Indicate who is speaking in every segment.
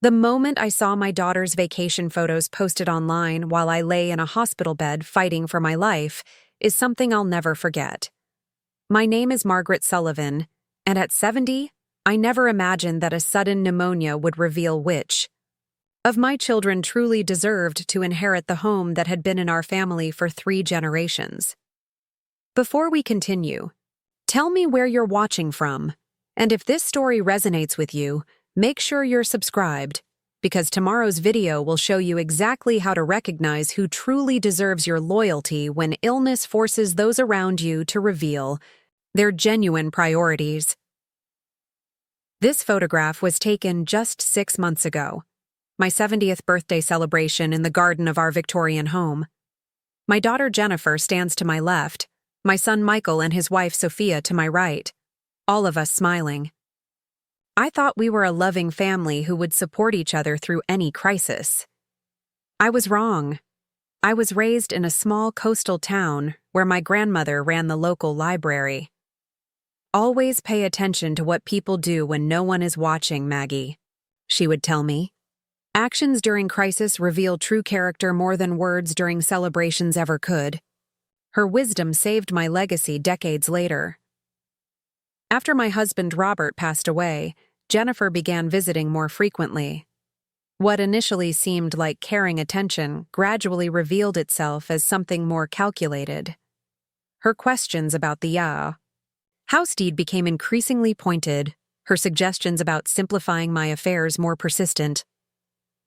Speaker 1: The moment I saw my daughter's vacation photos posted online while I lay in a hospital bed fighting for my life is something I'll never forget. My name is Margaret Sullivan, and at 70, I never imagined that a sudden pneumonia would reveal which of my children truly deserved to inherit the home that had been in our family for 3 generations. Before we continue, tell me where you're watching from, and if this story resonates with you, make sure you're subscribed, because tomorrow's video will show you exactly how to recognize who truly deserves your loyalty when illness forces those around you to reveal their genuine priorities. This photograph was taken just 6 months ago, my 70th birthday celebration in the garden of our Victorian home. My daughter Jennifer stands to my left, my son Michael and his wife Sophia to my right, all of us smiling. I thought we were a loving family who would support each other through any crisis. I was wrong. I was raised in a small coastal town where my grandmother ran the local library. "Always pay attention to what people do when no one is watching, Maggie," she would tell me. Actions during crisis reveal true character more than words during celebrations ever could. Her wisdom saved my legacy decades later. After my husband Robert passed away, Jennifer began visiting more frequently. What initially seemed like caring attention gradually revealed itself as something more calculated. Her questions about the house deed became increasingly pointed, her suggestions about simplifying my affairs more persistent.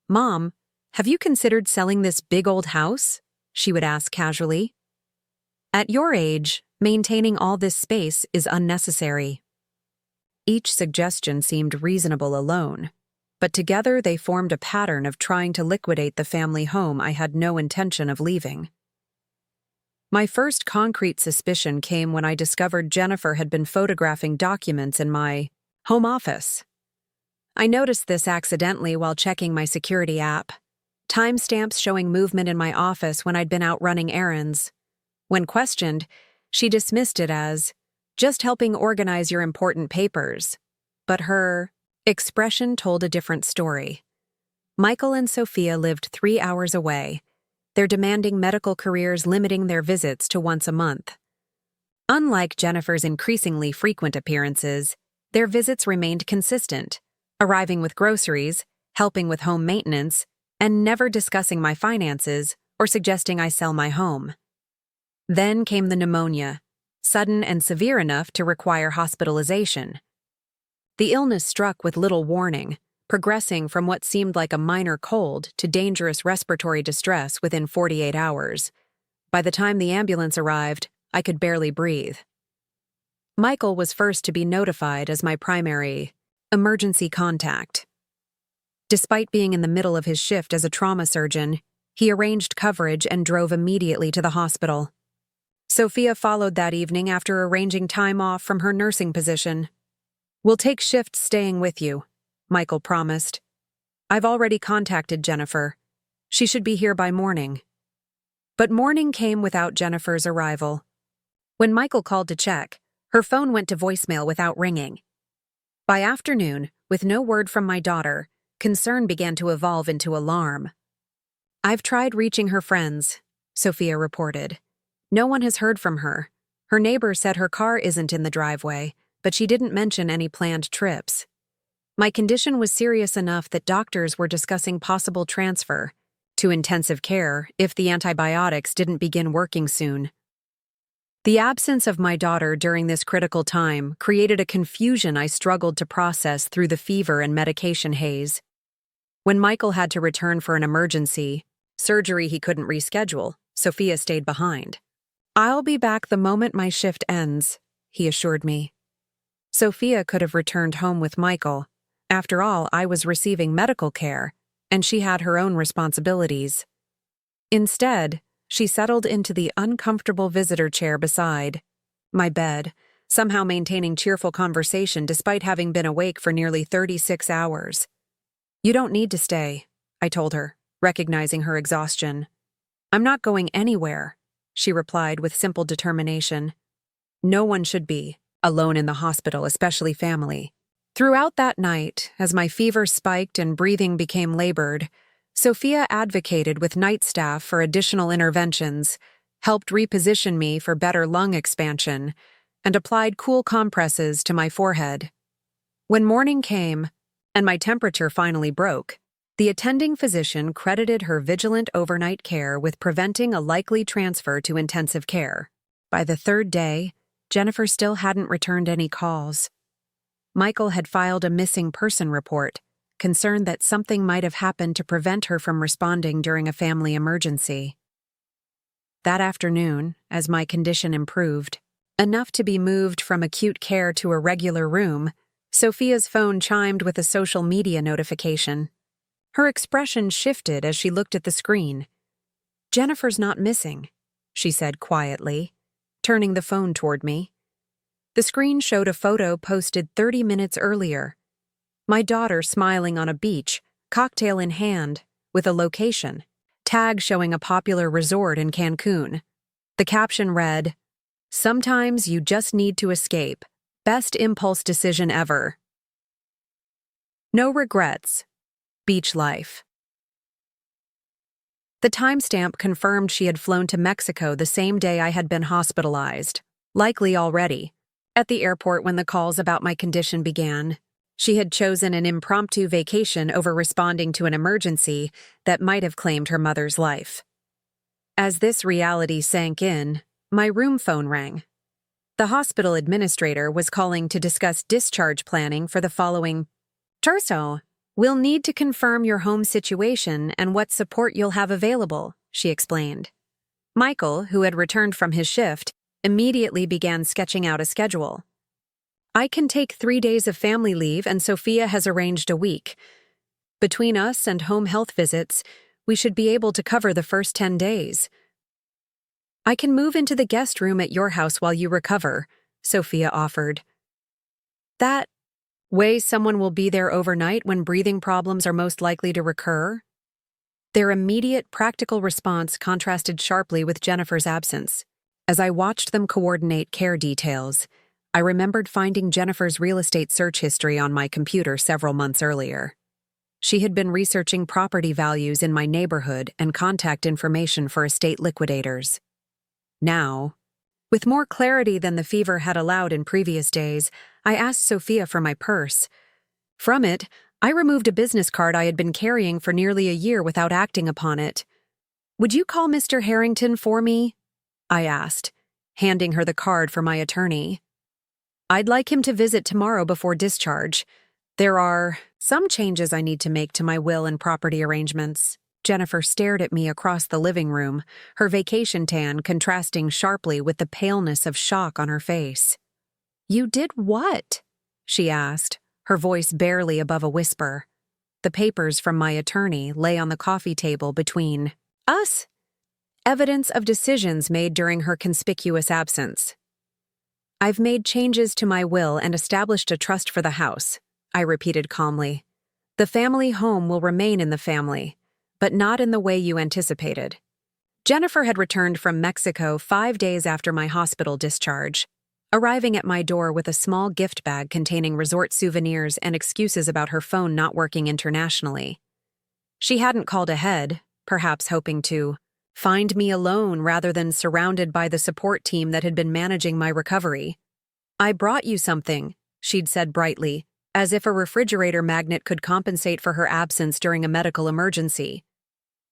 Speaker 1: "Mom, have you considered selling this big old house?" she would ask casually. "At your age, maintaining all this space is unnecessary." Each suggestion seemed reasonable alone, but together they formed a pattern of trying to liquidate the family home I had no intention of leaving. My first concrete suspicion came when I discovered Jennifer had been photographing documents in my home office. I noticed this accidentally while checking my security app. Timestamps showing movement in my office when I'd been out running errands. When questioned, she dismissed it as just helping organize your important papers. But her expression told a different story. Michael and Sophia lived 3 hours away, their demanding medical careers limiting their visits to once a month. Unlike Jennifer's increasingly frequent appearances, their visits remained consistent, arriving with groceries, helping with home maintenance, and never discussing my finances or suggesting I sell my home. Then came the pneumonia, sudden and severe enough to require hospitalization. The illness struck with little warning, progressing from what seemed like a minor cold to dangerous respiratory distress within 48 hours. By the time the ambulance arrived, I could barely breathe. Michael was first to be notified as my primary emergency contact. Despite being in the middle of his shift as a trauma surgeon, he arranged coverage and drove immediately to the hospital. Sophia followed that evening after arranging time off from her nursing position. "We'll take shifts staying with you," Michael promised. "I've already contacted Jennifer. She should be here by morning." But morning came without Jennifer's arrival. When Michael called to check, her phone went to voicemail without ringing. By afternoon, with no word from my daughter, concern began to evolve into alarm. "I've tried reaching her friends," Sophia reported. "No one has heard from her. Her neighbor said her car isn't in the driveway, but she didn't mention any planned trips." My condition was serious enough that doctors were discussing possible transfer to intensive care if the antibiotics didn't begin working soon. The absence of my daughter during this critical time created a confusion I struggled to process through the fever and medication haze. When Michael had to return for an emergency surgery he couldn't reschedule, Sophia stayed behind. "I'll be back the moment my shift ends," he assured me. Sophia could have returned home with Michael. After all, I was receiving medical care, and she had her own responsibilities. Instead, she settled into the uncomfortable visitor chair beside my bed, somehow maintaining cheerful conversation despite having been awake for nearly 36 hours. "You don't need to stay," I told her, recognizing her exhaustion. "I'm not going anywhere," she replied with simple determination. "No one should be alone in the hospital, especially family," Throughout that night, as my fever spiked and breathing became labored, Sophia advocated with night staff for additional interventions, helped reposition me for better lung expansion, and applied cool compresses to my forehead. When morning came, and my temperature finally broke, the attending physician credited her vigilant overnight care with preventing a likely transfer to intensive care. By the third day, Jennifer still hadn't returned any calls. Michael had filed a missing person report, concerned that something might have happened to prevent her from responding during a family emergency. That afternoon, as my condition improved, enough to be moved from acute care to a regular room, Sophia's phone chimed with a social media notification. Her expression shifted as she looked at the screen. "Jennifer's not missing," she said quietly, turning the phone toward me. The screen showed a photo posted 30 minutes earlier. My daughter smiling on a beach, cocktail in hand, with a location, tag showing a popular resort in Cancun. The caption read, "Sometimes you just need to escape. Best impulse decision ever. No regrets. Beach life." The timestamp confirmed she had flown to Mexico the same day I had been hospitalized, likely already. At the airport when the calls about my condition began, she had chosen an impromptu vacation over responding to an emergency that might have claimed her mother's life. As this reality sank in, my room phone rang. The hospital administrator was calling to discuss discharge planning for the following Terso. "We'll need to confirm your home situation and what support you'll have available," she explained. Michael, who had returned from his shift, immediately began sketching out a schedule. "I can take 3 days of family leave and Sophia has arranged a week. Between us and home health visits, we should be able to cover the first 10 days. I can move into the guest room at your house while you recover," Sophia offered. "That way someone will be there overnight when breathing problems are most likely to recur?" Their immediate, practical response contrasted sharply with Jennifer's absence. As I watched them coordinate care details, I remembered finding Jennifer's real estate search history on my computer several months earlier. She had been researching property values in my neighborhood and contact information for estate liquidators. Now, with more clarity than the fever had allowed in previous days, I asked Sophia for my purse. From it, I removed a business card I had been carrying for nearly a year without acting upon it. "Would you call Mr. Harrington for me?" I asked, handing her the card for my attorney. "I'd like him to visit tomorrow before discharge. There are some changes I need to make to my will and property arrangements." Jennifer stared at me across the living room, her vacation tan contrasting sharply with the paleness of shock on her face. "You did what?" she asked, her voice barely above a whisper. The papers from my attorney lay on the coffee table between us. Evidence of decisions made during her conspicuous absence. "I've made changes to my will and established a trust for the house," I repeated calmly. "The family home will remain in the family, but not in the way you anticipated." Jennifer had returned from Mexico 5 days after my hospital discharge, arriving at my door with a small gift bag containing resort souvenirs and excuses about her phone not working internationally. She hadn't called ahead, perhaps hoping to find me alone rather than surrounded by the support team that had been managing my recovery. "I brought you something," she'd said brightly, as if a refrigerator magnet could compensate for her absence during a medical emergency.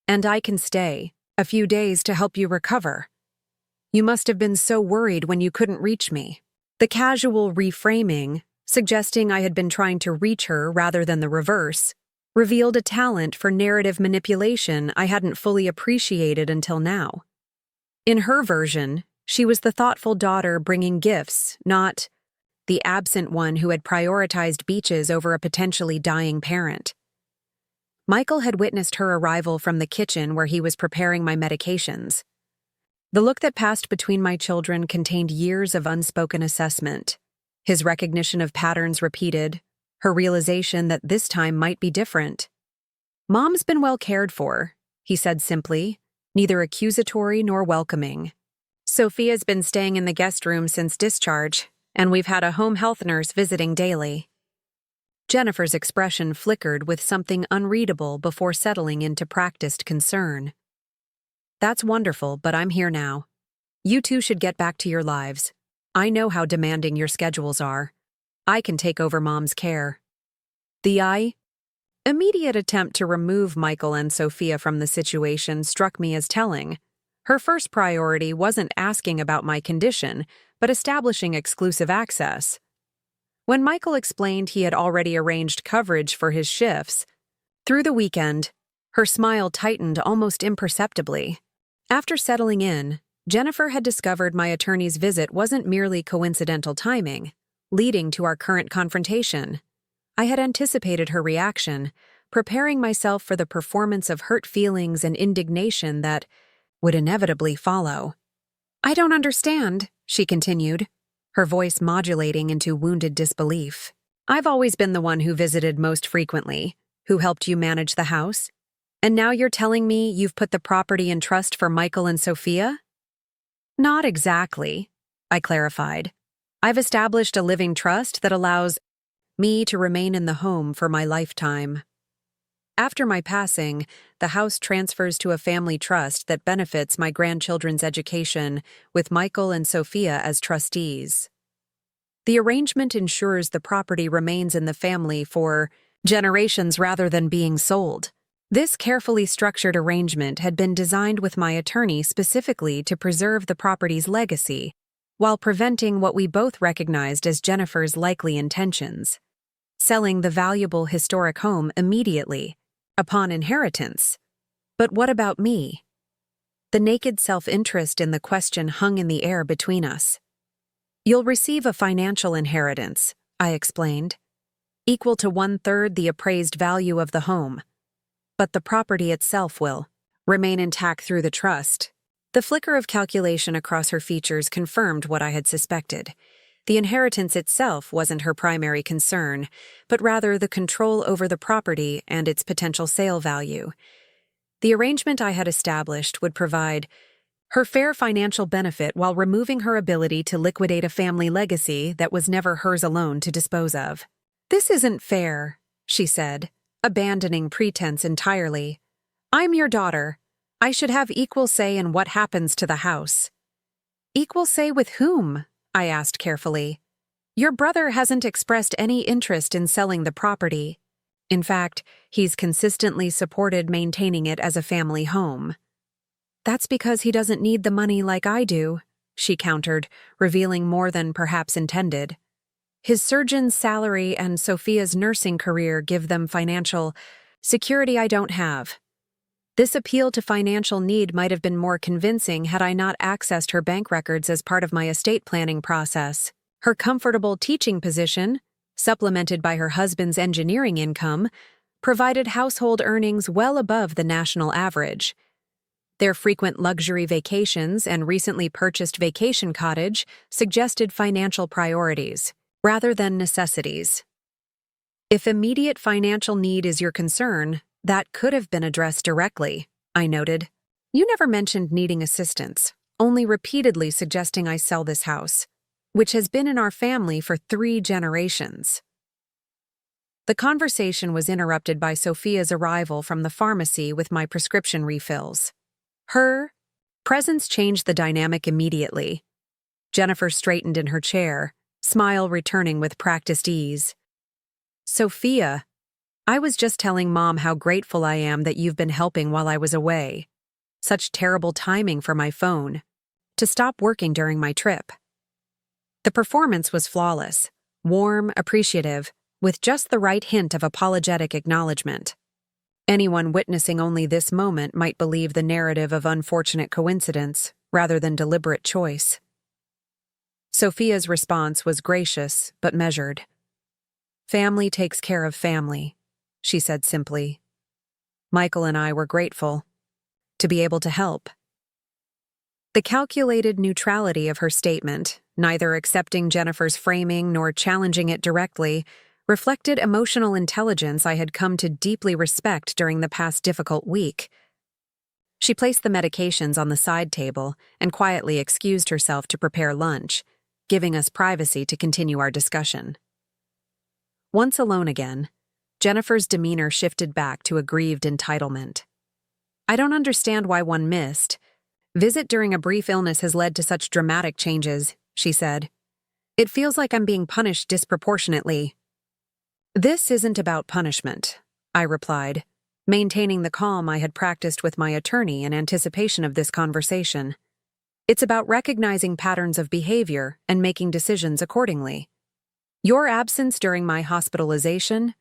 Speaker 1: "And I can stay a few days to help you recover. You must have been so worried when you couldn't reach me." The casual reframing, suggesting I had been trying to reach her rather than the reverse, revealed a talent for narrative manipulation I hadn't fully appreciated until now. In her version, she was the thoughtful daughter bringing gifts, not the absent one who had prioritized beaches over a potentially dying parent. Michael had witnessed her arrival from the kitchen where he was preparing my medications. The look that passed between my children contained years of unspoken assessment. His recognition of patterns repeated, her realization that this time might be different. "Mom's been well cared for," he said simply, neither accusatory nor welcoming. "Sophia's been staying in the guest room since discharge, and we've had a home health nurse visiting daily." Jennifer's expression flickered with something unreadable before settling into practiced concern. "That's wonderful, but I'm here now. You two should get back to your lives. I know how demanding your schedules are. I can take over Mom's care." The immediate attempt to remove Michael and Sophia from the situation struck me as telling. Her first priority wasn't asking about my condition, but establishing exclusive access. When Michael explained he had already arranged coverage for his shifts through the weekend, her smile tightened almost imperceptibly. After settling in, Jennifer had discovered my attorney's visit wasn't merely coincidental timing, leading to our current confrontation. I had anticipated her reaction, preparing myself for the performance of hurt feelings and indignation that would inevitably follow. "I don't understand," she continued, her voice modulating into wounded disbelief. "I've always been the one who visited most frequently, who helped you manage the house. And now you're telling me you've put the property in trust for Michael and Sophia?" "Not exactly," I clarified. "I've established a living trust that allows me to remain in the home for my lifetime. After my passing, the house transfers to a family trust that benefits my grandchildren's education, with Michael and Sophia as trustees. The arrangement ensures the property remains in the family for generations rather than being sold. This carefully structured arrangement had been designed with my attorney specifically to preserve the property's legacy, while preventing what we both recognized as Jennifer's likely intentions: selling the valuable historic home immediately, upon inheritance. But what about me? The naked self-interest in the question hung in the air between us. "You'll receive a financial inheritance," I explained, "equal to 1/3 the appraised value of the home. But the property itself will remain intact through the trust." The flicker of calculation across her features confirmed what I had suspected. The inheritance itself wasn't her primary concern, but rather the control over the property and its potential sale value. The arrangement I had established would provide her fair financial benefit while removing her ability to liquidate a family legacy that was never hers alone to dispose of. "This isn't fair," she said, abandoning pretense entirely. "I'm your daughter. I should have equal say in what happens to the house." "Equal say with whom?" I asked carefully. "Your brother hasn't expressed any interest in selling the property. In fact, he's consistently supported maintaining it as a family home." "That's because he doesn't need the money like I do," she countered, revealing more than perhaps intended. "His surgeon's salary and Sophia's nursing career give them financial security I don't have. This appeal to financial need might have been more convincing had I not accessed her bank records as part of my estate planning process. Her comfortable teaching position, supplemented by her husband's engineering income, provided household earnings well above the national average. Their frequent luxury vacations and recently purchased vacation cottage suggested financial priorities, rather than necessities. If immediate financial need is your concern, that could have been addressed directly, I noted. You never mentioned needing assistance, only repeatedly suggesting I sell this house, which has been in our family for 3 generations. The conversation was interrupted by Sophia's arrival from the pharmacy with my prescription refills. Her presence changed the dynamic immediately. Jennifer straightened in her chair, smile returning with practiced ease. "Sophia, I was just telling Mom how grateful I am that you've been helping while I was away. Such terrible timing for my phone to stop working during my trip." The performance was flawless, warm, appreciative, with just the right hint of apologetic acknowledgement. Anyone witnessing only this moment might believe the narrative of unfortunate coincidence rather than deliberate choice. Sophia's response was gracious but measured. "Family takes care of family," she said simply. "Michael and I were grateful to be able to help." The calculated neutrality of her statement, neither accepting Jennifer's framing nor challenging it directly, reflected emotional intelligence I had come to deeply respect during the past difficult week. She placed the medications on the side table and quietly excused herself to prepare lunch, giving us privacy to continue our discussion. Once alone again, Jennifer's demeanor shifted back to aggrieved entitlement. I don't understand why one missed. Visit during a brief illness has led to such dramatic changes, she said. It feels like I'm being punished disproportionately. This isn't about punishment, I replied, maintaining the calm I had practiced with my attorney in anticipation of this conversation. It's about recognizing patterns of behavior and making decisions accordingly. Your absence during my hospitalization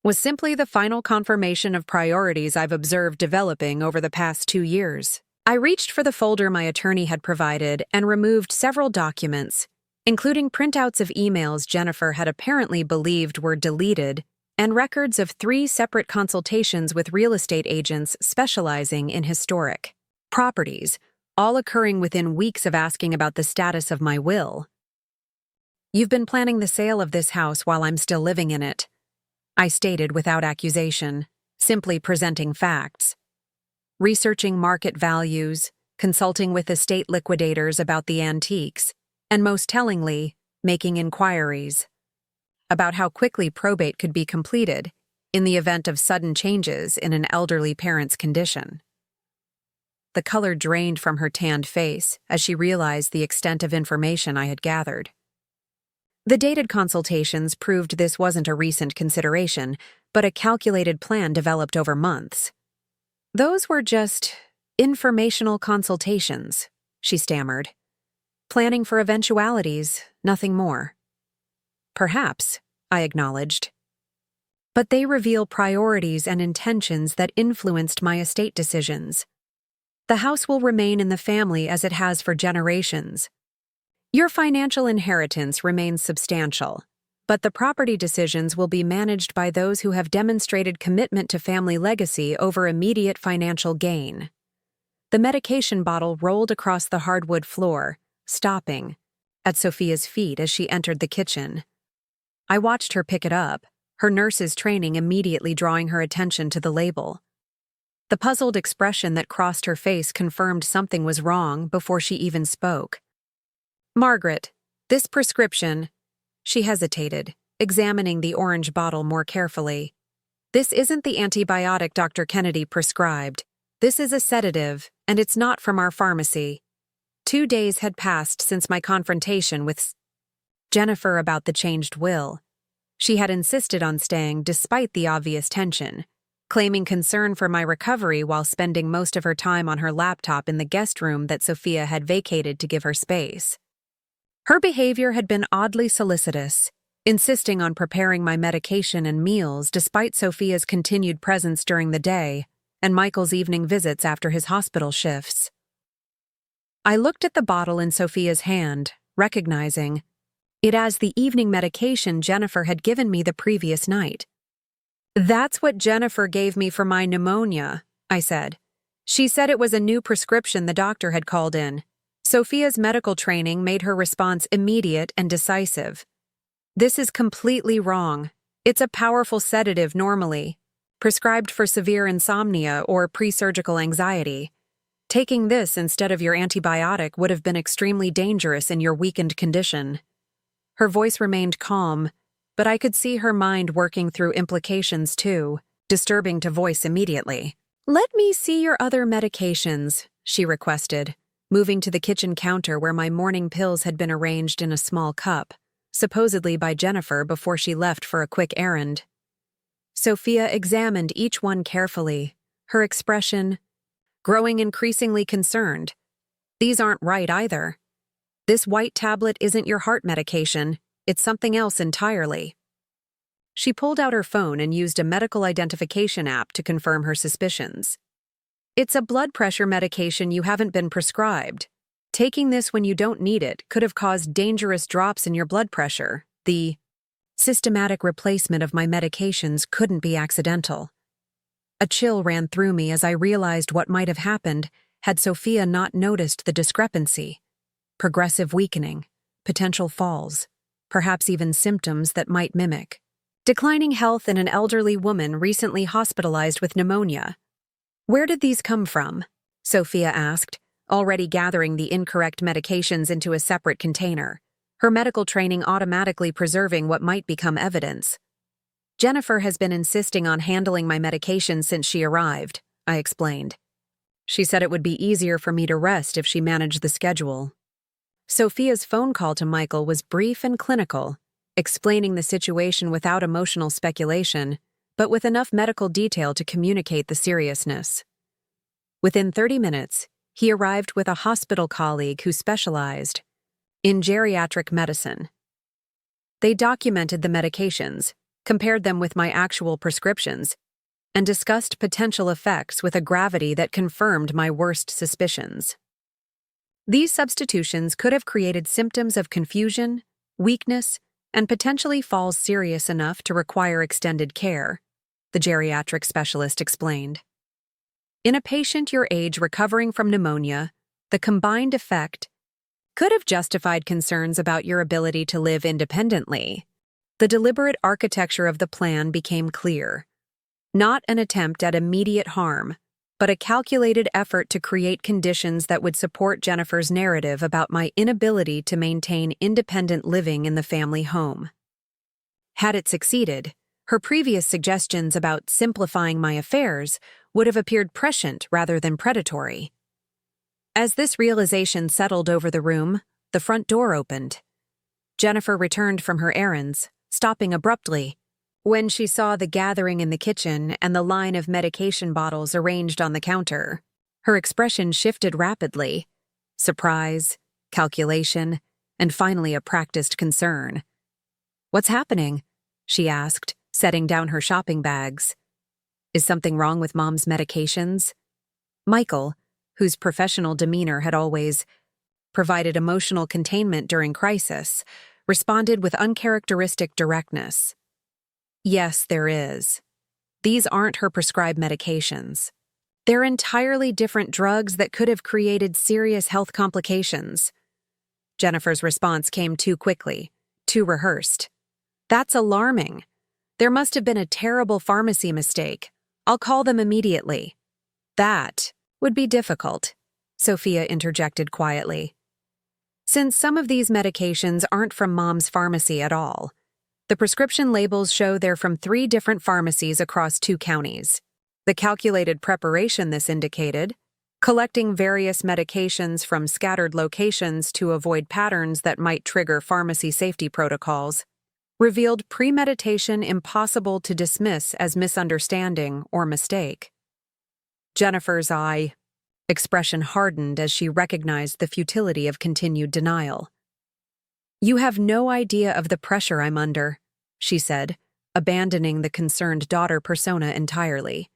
Speaker 1: was simply the final confirmation of priorities I've observed developing over the past 2 years. I reached for the folder my attorney had provided and removed several documents, including printouts of emails Jennifer had apparently believed were deleted and records of 3 separate consultations with real estate agents specializing in historic properties, all occurring within weeks of asking about the status of my will. You've been planning the sale of this house while I'm still living in it, I stated without accusation, simply presenting facts. Researching market values, consulting with estate liquidators about the antiques, and most tellingly, making inquiries about how quickly probate could be completed in the event of sudden changes in an elderly parent's condition. The color drained from her tanned face as she realized the extent of information I had gathered. The dated consultations proved this wasn't a recent consideration, but a calculated plan developed over months. Those were just informational consultations, she stammered. Planning for eventualities, nothing more. Perhaps, I acknowledged. But they reveal priorities and intentions that influenced my estate decisions. The house will remain in the family as it has for generations. Your financial inheritance remains substantial, but the property decisions will be managed by those who have demonstrated commitment to family legacy over immediate financial gain. The medication bottle rolled across the hardwood floor, stopping at Sophia's feet as she entered the kitchen. I watched her pick it up, her nurse's training immediately drawing her attention to the label. The puzzled expression that crossed her face confirmed something was wrong before she even spoke. Margaret, this prescription, she hesitated, examining the orange bottle more carefully. This isn't the antibiotic Dr. Kennedy prescribed. This is a sedative, and it's not from our pharmacy. 2 days had passed since my confrontation with Jennifer about the changed will. She had insisted on staying despite the obvious tension, claiming concern for my recovery while spending most of her time on her laptop in the guest room that Sophia had vacated to give her space. Her behavior had been oddly solicitous, insisting on preparing my medication and meals despite Sophia's continued presence during the day and Michael's evening visits after his hospital shifts. I looked at the bottle in Sophia's hand, recognizing it as the evening medication Jennifer had given me the previous night. That's what Jennifer gave me for my pneumonia, I said. She said it was a new prescription the doctor had called in. Sophia's medical training made her response immediate and decisive. This is completely wrong. It's a powerful sedative normally, prescribed for severe insomnia or pre-surgical anxiety. Taking this instead of your antibiotic would have been extremely dangerous in your weakened condition. Her voice remained calm, but I could see her mind working through implications too, disturbing to voice immediately. Let me see your other medications, she requested, moving to the kitchen counter where my morning pills had been arranged in a small cup, supposedly by Jennifer before she left for a quick errand. Sophia examined each one carefully, her expression growing increasingly concerned. These aren't right either. This white tablet isn't your heart medication, it's something else entirely. She pulled out her phone and used a medical identification app to confirm her suspicions. It's a blood pressure medication you haven't been prescribed. Taking this when you don't need it could have caused dangerous drops in your blood pressure. The systematic replacement of my medications couldn't be accidental. A chill ran through me as I realized what might have happened had Sophia not noticed the discrepancy. Progressive weakening, potential falls, perhaps even symptoms that might mimic declining health in an elderly woman recently hospitalized with pneumonia. Where did these come from? Sophia asked, already gathering the incorrect medications into a separate container, her medical training automatically preserving what might become evidence. Jennifer has been insisting on handling my medication since she arrived, I explained. She said it would be easier for me to rest if she managed the schedule. Sophia's phone call to Michael was brief and clinical, explaining the situation without emotional speculation, but with enough medical detail to communicate the seriousness. Within 30 minutes, he arrived with a hospital colleague who specialized in geriatric medicine. They documented the medications, compared them with my actual prescriptions, and discussed potential effects with a gravity that confirmed my worst suspicions. These substitutions could have created symptoms of confusion, weakness, and potentially falls serious enough to require extended care, the geriatric specialist explained. In a patient your age recovering from pneumonia, the combined effect could have justified concerns about your ability to live independently. The deliberate architecture of the plan became clear. Not an attempt at immediate harm, but a calculated effort to create conditions that would support Jennifer's narrative about my inability to maintain independent living in the family home. Had it succeeded, her previous suggestions about simplifying my affairs would have appeared prescient rather than predatory. As this realization settled over the room, the front door opened. Jennifer returned from her errands, stopping abruptly when she saw the gathering in the kitchen and the line of medication bottles arranged on the counter. Her expression shifted rapidly: surprise, calculation, and finally a practiced concern. "What's happening?" she asked, setting down her shopping bags. "Is something wrong with Mom's medications?" Michael, whose professional demeanor had always provided emotional containment during crisis, responded with uncharacteristic directness. "Yes, there is. These aren't her prescribed medications. They're entirely different drugs that could have created serious health complications." Jennifer's response came too quickly, too rehearsed. "That's alarming. There must have been a terrible pharmacy mistake. I'll call them immediately." "That would be difficult," Sophia interjected quietly. "Since some of these medications aren't from Mom's pharmacy at all. The prescription labels show they're from 3 different pharmacies across 2 counties. The calculated preparation this indicated, collecting various medications from scattered locations to avoid patterns that might trigger pharmacy safety protocols, revealed premeditation impossible to dismiss as misunderstanding or mistake." Jennifer's expression hardened as she recognized the futility of continued denial. "You have no idea of the pressure I'm under," she said, abandoning the concerned daughter persona entirely.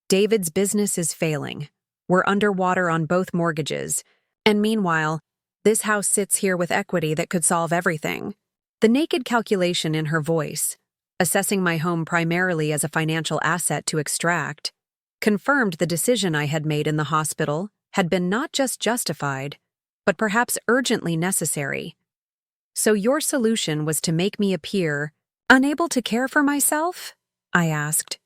Speaker 1: "David's business is failing. We're underwater on both mortgages, and meanwhile, this house sits here with equity that could solve everything." The naked calculation in her voice, assessing my home primarily as a financial asset to extract, confirmed the decision I had made in the hospital had been not just justified, but perhaps urgently necessary. "So your solution was to make me appear unable to care for myself?" I asked,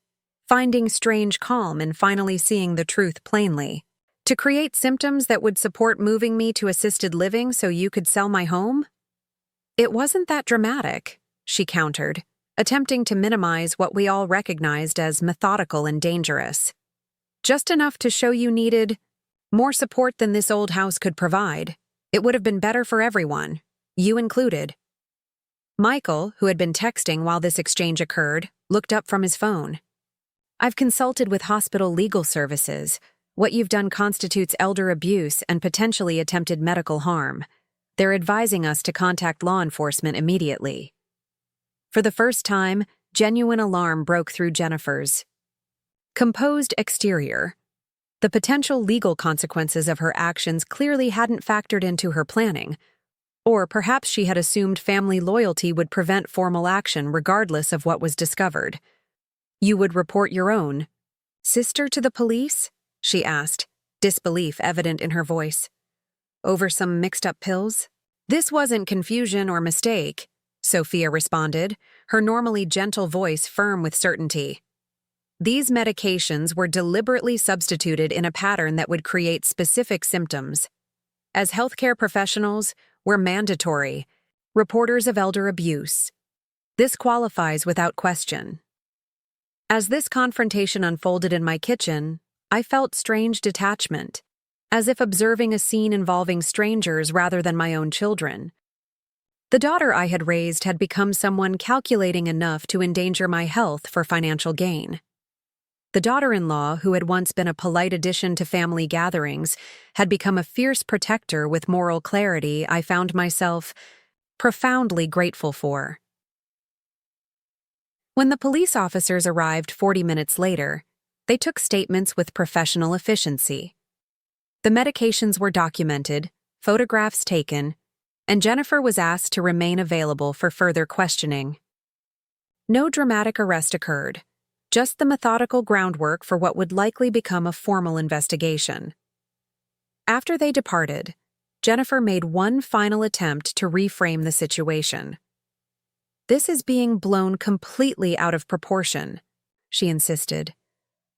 Speaker 1: finding strange calm in finally seeing the truth plainly. "To create symptoms that would support moving me to assisted living so you could sell my home?" "It wasn't that dramatic," she countered, attempting to minimize what we all recognized as methodical and dangerous. "Just enough to show you needed more support than this old house could provide. It would have been better for everyone, you included." Michael, who had been texting while this exchange occurred, looked up from his phone. "I've consulted with hospital legal services. What you've done constitutes elder abuse and potentially attempted medical harm. They're advising us to contact law enforcement immediately." For the first time, genuine alarm broke through Jennifer's composed exterior. The potential legal consequences of her actions clearly hadn't factored into her planning, or perhaps she had assumed family loyalty would prevent formal action regardless of what was discovered. "You would report your own sister to the police?" she asked, disbelief evident in her voice. "Over some mixed-up pills?" "This wasn't confusion or mistake," Sophia responded, her normally gentle voice firm with certainty. "These medications were deliberately substituted in a pattern that would create specific symptoms. As healthcare professionals, we're mandatory reporters of elder abuse. This qualifies without question. As this confrontation unfolded in my kitchen, I felt strange detachment, as if observing a scene involving strangers rather than my own children. The daughter I had raised had become someone calculating enough to endanger my health for financial gain. The daughter-in-law, who had once been a polite addition to family gatherings, had become a fierce protector with moral clarity I found myself profoundly grateful for. When the police officers arrived 40 minutes later, they took statements with professional efficiency. The medications were documented, photographs taken, and Jennifer was asked to remain available for further questioning. No dramatic arrest occurred, just the methodical groundwork for what would likely become a formal investigation. After they departed, Jennifer made one final attempt to reframe the situation. "This is being blown completely out of proportion," she insisted.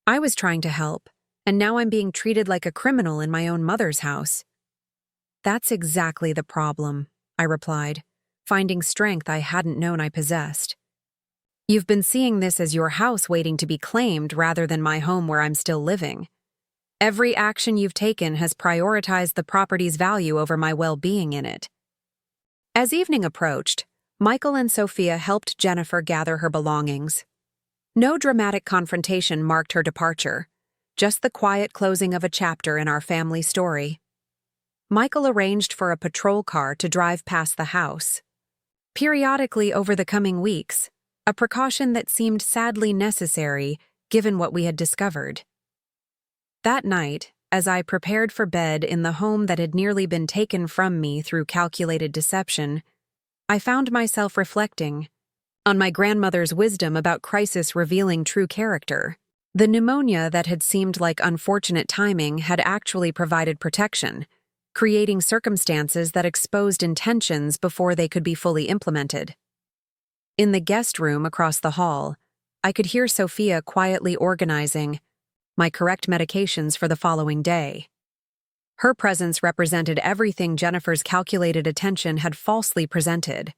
Speaker 1: "I was trying to help, and now I'm being treated like a criminal in my own mother's house." "That's exactly the problem," I replied, finding strength I hadn't known I possessed. "You've been seeing this as your house waiting to be claimed rather than my home where I'm still living. Every action you've taken has prioritized the property's value over my well-being in it." As evening approached, Michael and Sophia helped Jennifer gather her belongings. No dramatic confrontation marked her departure, just the quiet closing of a chapter in our family story. Michael arranged for a patrol car to drive past the house. Periodically over the coming weeks, a precaution that seemed sadly necessary given what we had discovered. That night, as I prepared for bed in the home that had nearly been taken from me through calculated deception, I found myself reflecting on my grandmother's wisdom about crisis revealing true character. The pneumonia that had seemed like unfortunate timing had actually provided protection, creating circumstances that exposed intentions before they could be fully implemented. In the guest room across the hall, I could hear Sophia quietly organizing my correct medications for the following day. Her presence represented everything Jennifer's calculated attention had falsely presented: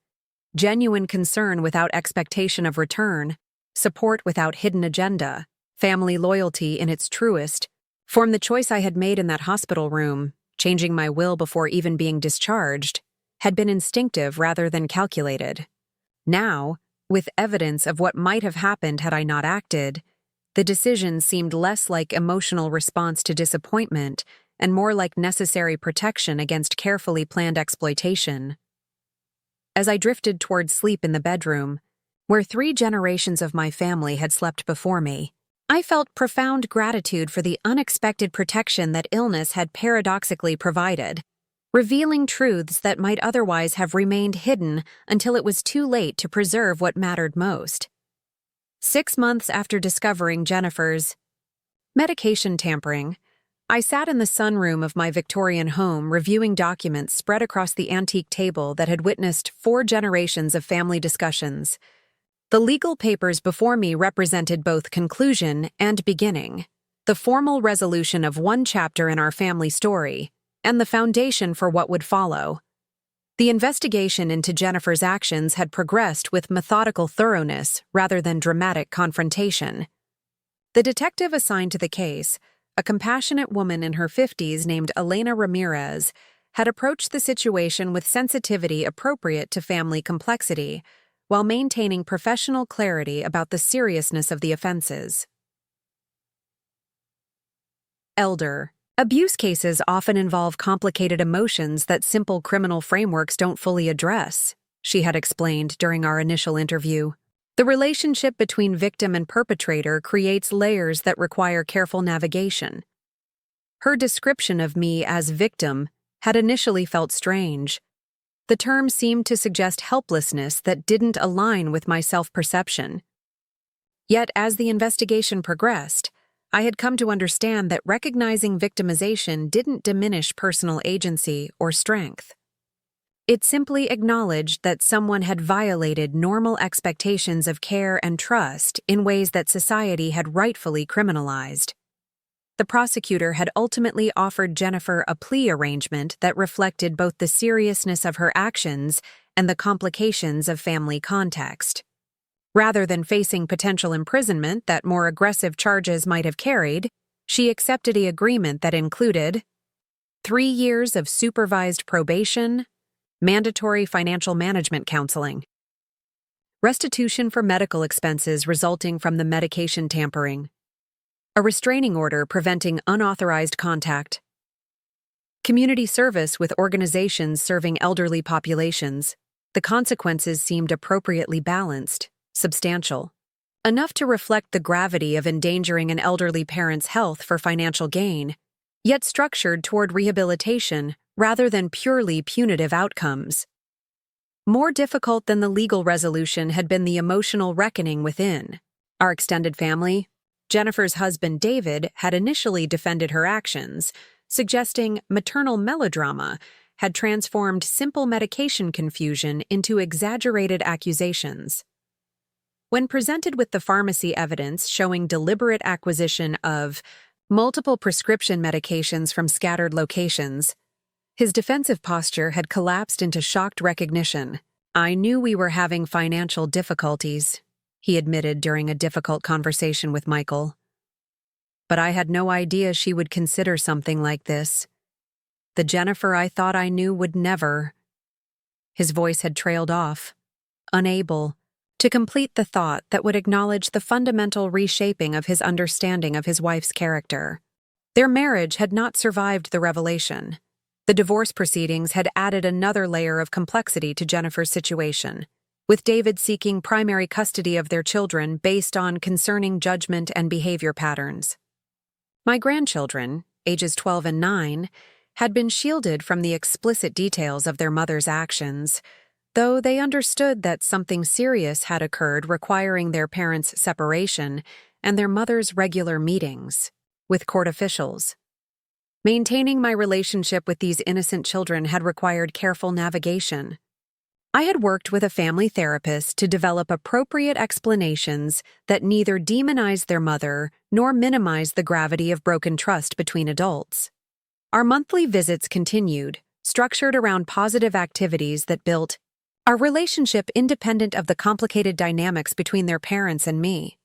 Speaker 1: genuine concern without expectation of return, support without hidden agenda, family loyalty in its truest form. The choice I had made in that hospital room, changing my will before even being discharged, had been instinctive rather than calculated. Now, with evidence of what might have happened had I not acted, the decision seemed less like emotional response to disappointment and more like necessary protection against carefully planned exploitation. As I drifted toward sleep in the bedroom, where 3 generations of my family had slept before me, I felt profound gratitude for the unexpected protection that illness had paradoxically provided, revealing truths that might otherwise have remained hidden until it was too late to preserve what mattered most. 6 months after discovering Jennifer's medication tampering, I sat in the sunroom of my Victorian home reviewing documents spread across the antique table that had witnessed 4 generations of family discussions. The legal papers before me represented both conclusion and beginning, the formal resolution of one chapter in our family story, and the foundation for what would follow. The investigation into Jennifer's actions had progressed with methodical thoroughness rather than dramatic confrontation. The detective assigned to the case, a compassionate woman in her 50s named Elena Ramirez, had approached the situation with sensitivity appropriate to family complexity, while maintaining professional clarity about the seriousness of the offenses. Elder abuse cases often involve complicated emotions that simple criminal frameworks don't fully address, she had explained during our initial interview. The relationship between victim and perpetrator creates layers that require careful navigation. Her description of me as victim had initially felt strange. The term seemed to suggest helplessness that didn't align with my self-perception. Yet, as the investigation progressed, I had come to understand that recognizing victimization didn't diminish personal agency or strength. It simply acknowledged that someone had violated normal expectations of care and trust in ways that society had rightfully criminalized. The prosecutor had ultimately offered Jennifer a plea arrangement that reflected both the seriousness of her actions and the complications of family context. Rather than facing potential imprisonment that more aggressive charges might have carried, she accepted an agreement that included 3 years of supervised probation, mandatory financial management counseling, restitution for medical expenses resulting from the medication tampering, a restraining order preventing unauthorized contact, community service with organizations serving elderly populations. The consequences seemed appropriately balanced, substantial, enough to reflect the gravity of endangering an elderly parent's health for financial gain, yet structured toward rehabilitation rather than purely punitive outcomes. More difficult than the legal resolution had been the emotional reckoning within. Our extended family, Jennifer's husband David, had initially defended her actions, suggesting maternal melodrama had transformed simple medication confusion into exaggerated accusations. When presented with the pharmacy evidence showing deliberate acquisition of multiple prescription medications from scattered locations, his defensive posture had collapsed into shocked recognition. "I knew we were having financial difficulties," he admitted during a difficult conversation with Michael. "But I had no idea she would consider something like this. The Jennifer I thought I knew would never." His voice had trailed off, unable to complete the thought that would acknowledge the fundamental reshaping of his understanding of his wife's character. Their marriage had not survived the revelation. The divorce proceedings had added another layer of complexity to Jennifer's situation, with David seeking primary custody of their children based on concerning judgment and behavior patterns. My grandchildren, ages 12 and 9, had been shielded from the explicit details of their mother's actions, though they understood that something serious had occurred requiring their parents' separation and their mother's regular meetings with court officials. Maintaining my relationship with these innocent children had required careful navigation. I had worked with a family therapist to develop appropriate explanations that neither demonized their mother nor minimized the gravity of broken trust between adults. Our monthly visits continued, structured around positive activities that built our relationship independent of the complicated dynamics between their parents and me.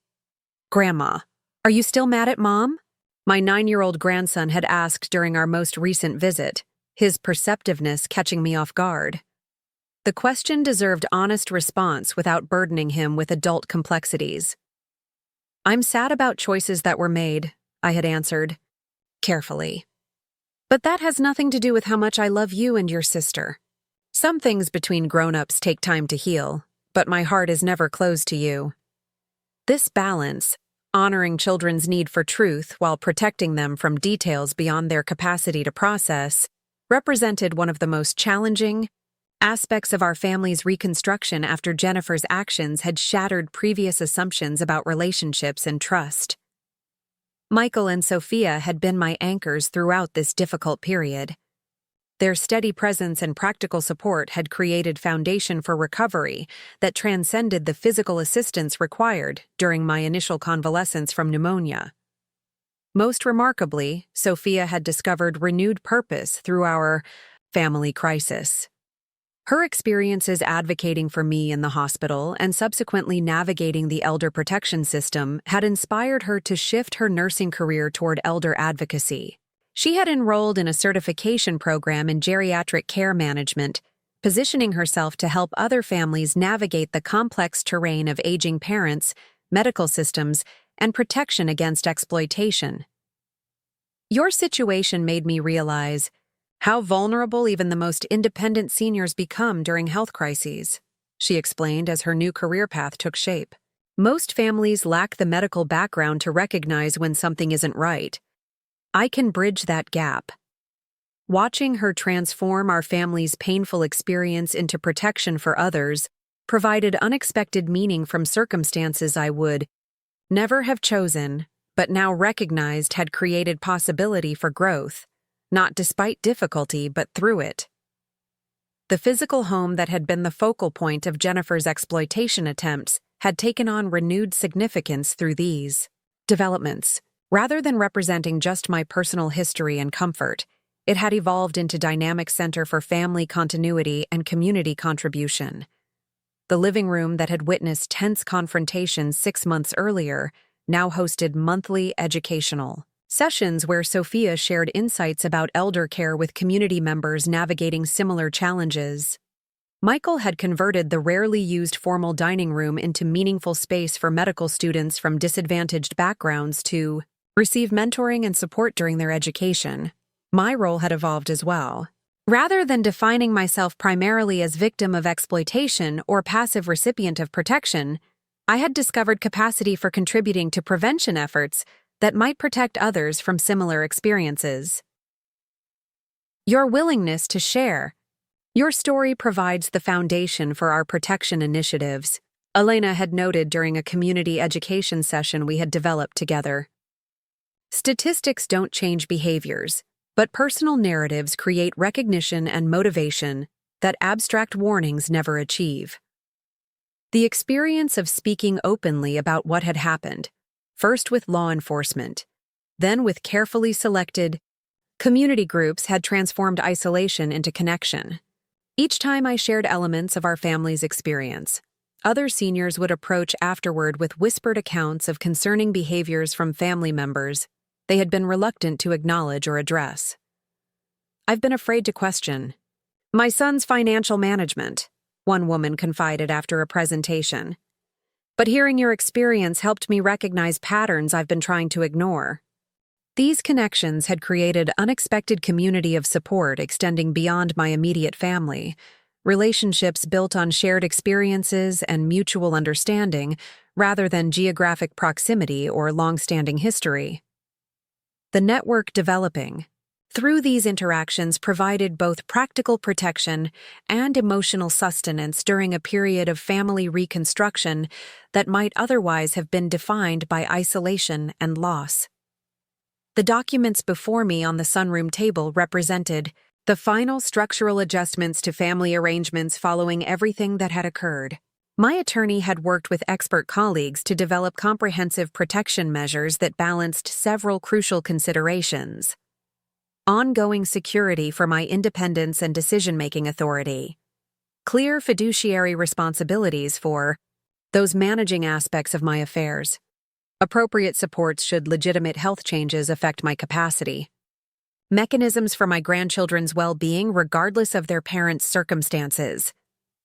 Speaker 1: "Grandma, are you still mad at Mom?" my 9-year-old grandson had asked during our most recent visit, his perceptiveness catching me off guard. The question deserved honest response without burdening him with adult complexities. "I'm sad about choices that were made," I had answered, carefully. "But that has nothing to do with how much I love you and your sister. Some things between grown-ups take time to heal, but my heart is never closed to you." This balance, honoring children's need for truth while protecting them from details beyond their capacity to process, represented one of the most challenging aspects of our family's reconstruction after Jennifer's actions had shattered previous assumptions about relationships and trust. Michael and Sophia had been my anchors throughout this difficult period. Their steady presence and practical support had created foundation for recovery that transcended the physical assistance required during my initial convalescence from pneumonia. Most remarkably, Sophia had discovered renewed purpose through our family crisis. Her experiences advocating for me in the hospital and subsequently navigating the elder protection system had inspired her to shift her nursing career toward elder advocacy. She had enrolled in a certification program in geriatric care management, positioning herself to help other families navigate the complex terrain of aging parents, medical systems, and protection against exploitation. "Your situation made me realize how vulnerable even the most independent seniors become during health crises," she explained as her new career path took shape. "Most families lack the medical background to recognize when something isn't right. I can bridge that gap." Watching her transform our family's painful experience into protection for others provided unexpected meaning from circumstances I would never have chosen, but now recognized had created possibility for growth, not despite difficulty but through it. The physical home that had been the focal point of Jennifer's exploitation attempts had taken on renewed significance through these developments. Rather than representing just my personal history and comfort, it had evolved into dynamic center for family continuity and community contribution. The living room that had witnessed tense confrontations 6 months earlier now hosted monthly educational sessions where Sophia shared insights about elder care with community members navigating similar challenges. Michael had converted the rarely used formal dining room into meaningful space for medical students from disadvantaged backgrounds to receive mentoring and support during their education. My role had evolved as well. Rather than defining myself primarily as victim of exploitation or passive recipient of protection, I had discovered capacity for contributing to prevention efforts that might protect others from similar experiences. Your willingness to share. Your story provides the foundation for our protection initiatives, Elena had noted during a community education session we had developed together. Statistics don't change behaviors, but personal narratives create recognition and motivation that abstract warnings never achieve. The experience of speaking openly about what had happened, first with law enforcement, then with carefully selected community groups, had transformed isolation into connection. Each time I shared elements of our family's experience, other seniors would approach afterward with whispered accounts of concerning behaviors from family members they had been reluctant to acknowledge or address. I've been afraid to question my son's financial management, one woman confided after a presentation. But hearing your experience helped me recognize patterns I've been trying to ignore. These connections had created unexpected community of support extending beyond my immediate family, relationships built on shared experiences and mutual understanding rather than geographic proximity or long-standing history. The network developing through these interactions provided both practical protection and emotional sustenance during a period of family reconstruction that might otherwise have been defined by isolation and loss. The documents before me on the sunroom table represented the final structural adjustments to family arrangements following everything that had occurred. My attorney had worked with expert colleagues to develop comprehensive protection measures that balanced several crucial considerations. Ongoing security for my independence and decision-making authority. Clear fiduciary responsibilities for those managing aspects of my affairs. Appropriate supports should legitimate health changes affect my capacity. Mechanisms for my grandchildren's well-being regardless of their parents' circumstances.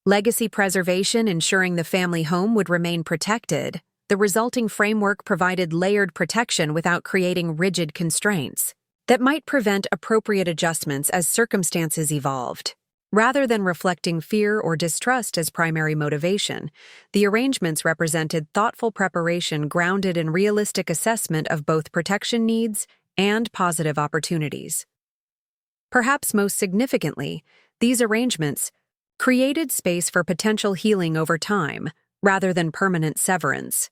Speaker 1: Legacy preservation ensuring the family home would remain protected. The resulting framework provided layered protection without creating rigid constraints that might prevent appropriate adjustments as circumstances evolved. Rather than reflecting fear or distrust as primary motivation, the arrangements represented thoughtful preparation grounded in realistic assessment of both protection needs and positive opportunities. Perhaps most significantly, these arrangements created space for potential healing over time rather than permanent severance.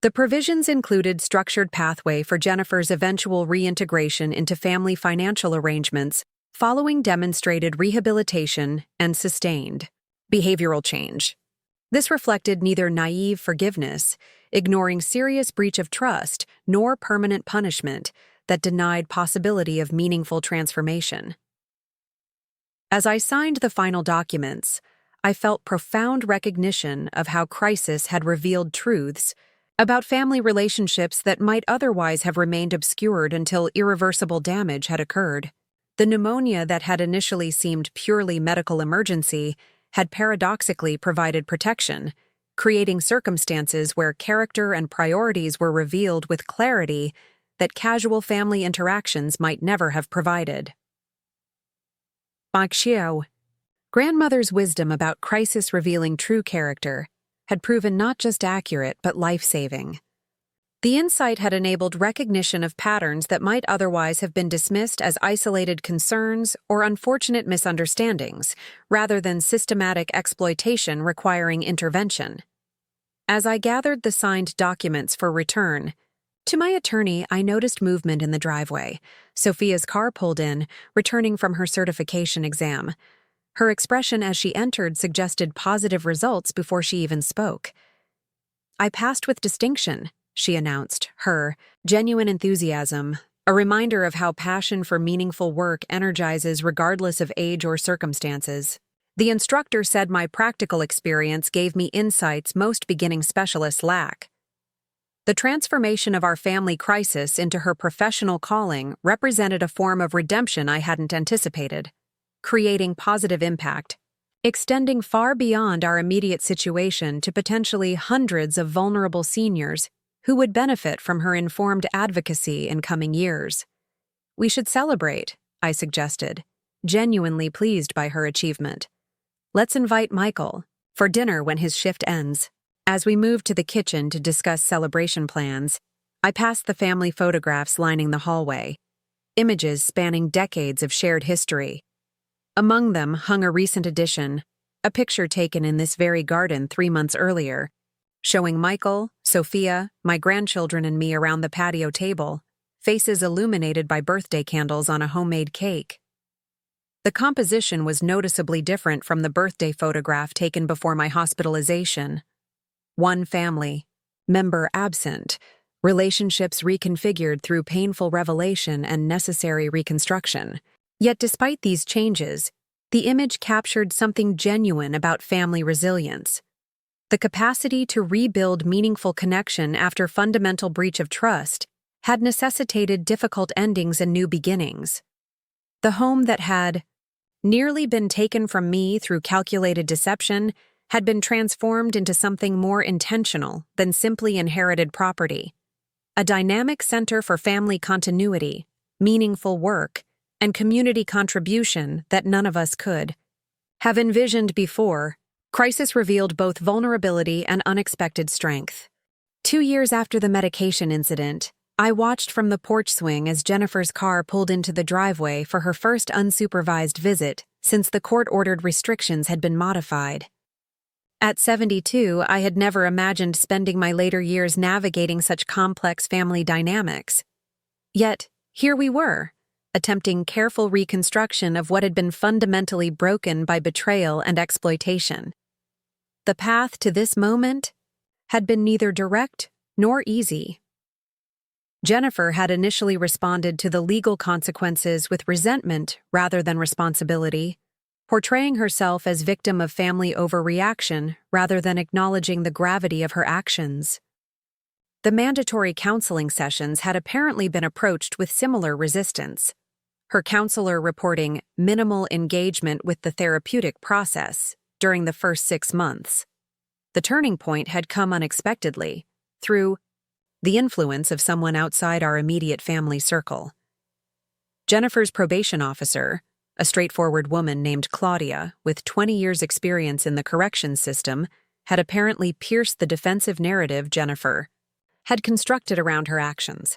Speaker 1: The provisions included structured pathway for Jennifer's eventual reintegration into family financial arrangements following demonstrated rehabilitation and sustained behavioral change. This reflected neither naive forgiveness, ignoring serious breach of trust, nor permanent punishment that denied possibility of meaningful transformation. As I signed the final documents, I felt profound recognition of how crisis had revealed truths about family relationships that might otherwise have remained obscured until irreversible damage had occurred. The pneumonia that had initially seemed purely medical emergency had paradoxically provided protection, creating circumstances where character and priorities were revealed with clarity that casual family interactions might never have provided. Maggie, grandmother's wisdom about crisis revealing true character, had proven not just accurate but life-saving. The insight had enabled recognition of patterns that might otherwise have been dismissed as isolated concerns or unfortunate misunderstandings, rather than systematic exploitation requiring intervention. As I gathered the signed documents for return to my attorney, I noticed movement in the driveway. Sophia's car pulled in, returning from her certification exam. Her expression as she entered suggested positive results before she even spoke. "I passed with distinction," she announced, her genuine enthusiasm, a reminder of how passion for meaningful work energizes regardless of age or circumstances. The instructor said my practical experience gave me insights most beginning specialists lack. The transformation of our family crisis into her professional calling represented a form of redemption I hadn't anticipated, creating positive impact, extending far beyond our immediate situation to potentially hundreds of vulnerable seniors who would benefit from her informed advocacy in coming years. We should celebrate, I suggested, genuinely pleased by her achievement. Let's invite Michael for dinner when his shift ends. As we moved to the kitchen to discuss celebration plans, I passed the family photographs lining the hallway, images spanning decades of shared history. Among them hung a recent addition, a picture taken in this very garden 3 months earlier, showing Michael, Sophia, my grandchildren and me around the patio table, faces illuminated by birthday candles on a homemade cake. The composition was noticeably different from the birthday photograph taken before my hospitalization. One family, member absent, relationships reconfigured through painful revelation and necessary reconstruction. Yet despite these changes, the image captured something genuine about family resilience. The capacity to rebuild meaningful connection after fundamental breach of trust had necessitated difficult endings and new beginnings. The home that had nearly been taken from me through calculated deception had been transformed into something more intentional than simply inherited property. A dynamic center for family continuity, meaningful work, and community contribution that none of us could have envisioned before. Crisis revealed both vulnerability and unexpected strength. 2 years after the medication incident, I watched from the porch swing as Jennifer's car pulled into the driveway for her first unsupervised visit since the court-ordered restrictions had been modified. At 72, I had never imagined spending my later years navigating such complex family dynamics. Yet, here we were, attempting careful reconstruction of what had been fundamentally broken by betrayal and exploitation. The path to this moment had been neither direct nor easy. Jennifer had initially responded to the legal consequences with resentment rather than responsibility, portraying herself as victim of family overreaction rather than acknowledging the gravity of her actions. The mandatory counseling sessions had apparently been approached with similar resistance, her counselor reporting minimal engagement with the therapeutic process during the first 6 months. The turning point had come unexpectedly, through the influence of someone outside our immediate family circle. Jennifer's probation officer, a straightforward woman named Claudia with 20 years' experience in the corrections system, had apparently pierced the defensive narrative Jennifer had constructed around her actions.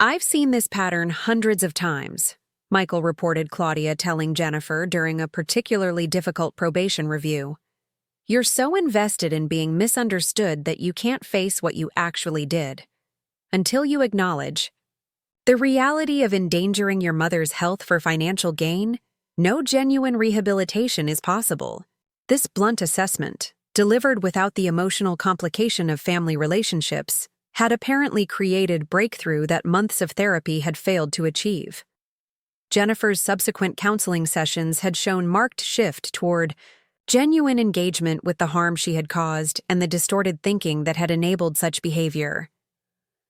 Speaker 1: "I've seen this pattern hundreds of times," Michael reported Claudia telling Jennifer during a particularly difficult probation review. "You're so invested in being misunderstood that you can't face what you actually did. Until you acknowledge the reality of endangering your mother's health for financial gain, no genuine rehabilitation is possible." This blunt assessment, delivered without the emotional complication of family relationships, had apparently created breakthrough that months of therapy had failed to achieve. Jennifer's subsequent counseling sessions had shown marked shift toward genuine engagement with the harm she had caused and the distorted thinking that had enabled such behavior.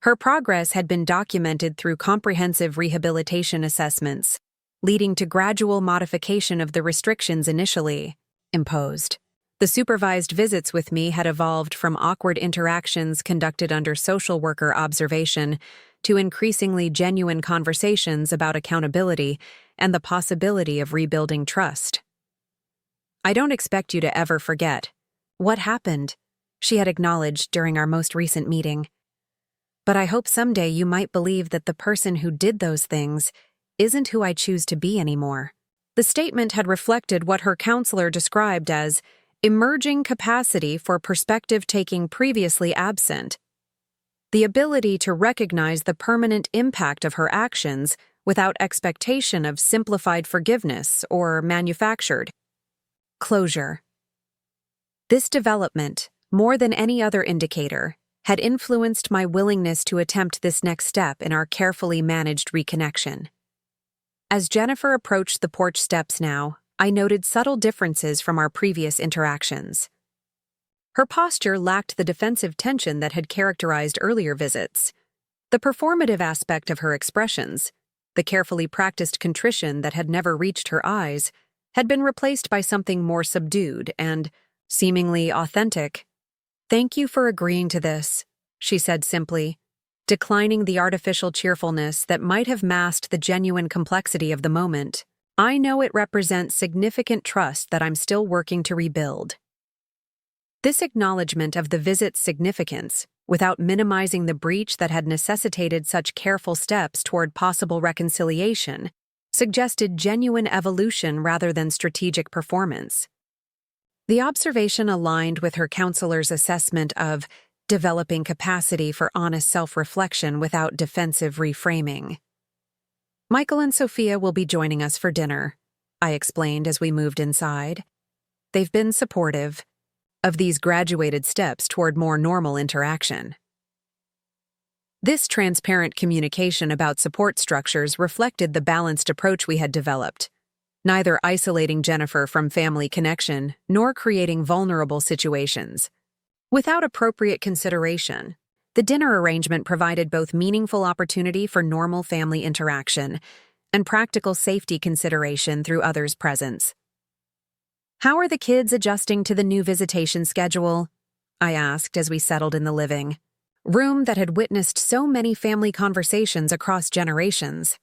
Speaker 1: Her progress had been documented through comprehensive rehabilitation assessments, leading to gradual modification of the restrictions initially imposed. The supervised visits with me had evolved from awkward interactions conducted under social worker observation to increasingly genuine conversations about accountability and the possibility of rebuilding trust. "I don't expect you to ever forget what happened," she had acknowledged during our most recent meeting. "But I hope someday you might believe that the person who did those things isn't who I choose to be anymore." The statement had reflected what her counselor described as emerging capacity for perspective-taking previously absent, the ability to recognize the permanent impact of her actions without expectation of simplified forgiveness or manufactured closure. This development, more than any other indicator, had influenced my willingness to attempt this next step in our carefully managed reconnection. As Jennifer approached the porch steps now, I noted subtle differences from our previous interactions. Her posture lacked the defensive tension that had characterized earlier visits. The performative aspect of her expressions, the carefully practiced contrition that had never reached her eyes, had been replaced by something more subdued and seemingly authentic. "Thank you for agreeing to this," she said simply, declining the artificial cheerfulness that might have masked the genuine complexity of the moment. "I know it represents significant trust that I'm still working to rebuild." This acknowledgement of the visit's significance, without minimizing the breach that had necessitated such careful steps toward possible reconciliation, suggested genuine evolution rather than strategic performance. The observation aligned with her counselor's assessment of developing capacity for honest self-reflection without defensive reframing. "Michael and Sophia will be joining us for dinner," I explained as we moved inside. "They've been supportive of these graduated steps toward more normal interaction." This transparent communication about support structures reflected the balanced approach we had developed, neither isolating Jennifer from family connection nor creating vulnerable situations. Without appropriate consideration, the dinner arrangement provided both meaningful opportunity for normal family interaction and practical safety consideration through others' presence. "How are the kids adjusting to the new visitation schedule?" I asked as we settled in the living room that had witnessed so many family conversations across generations.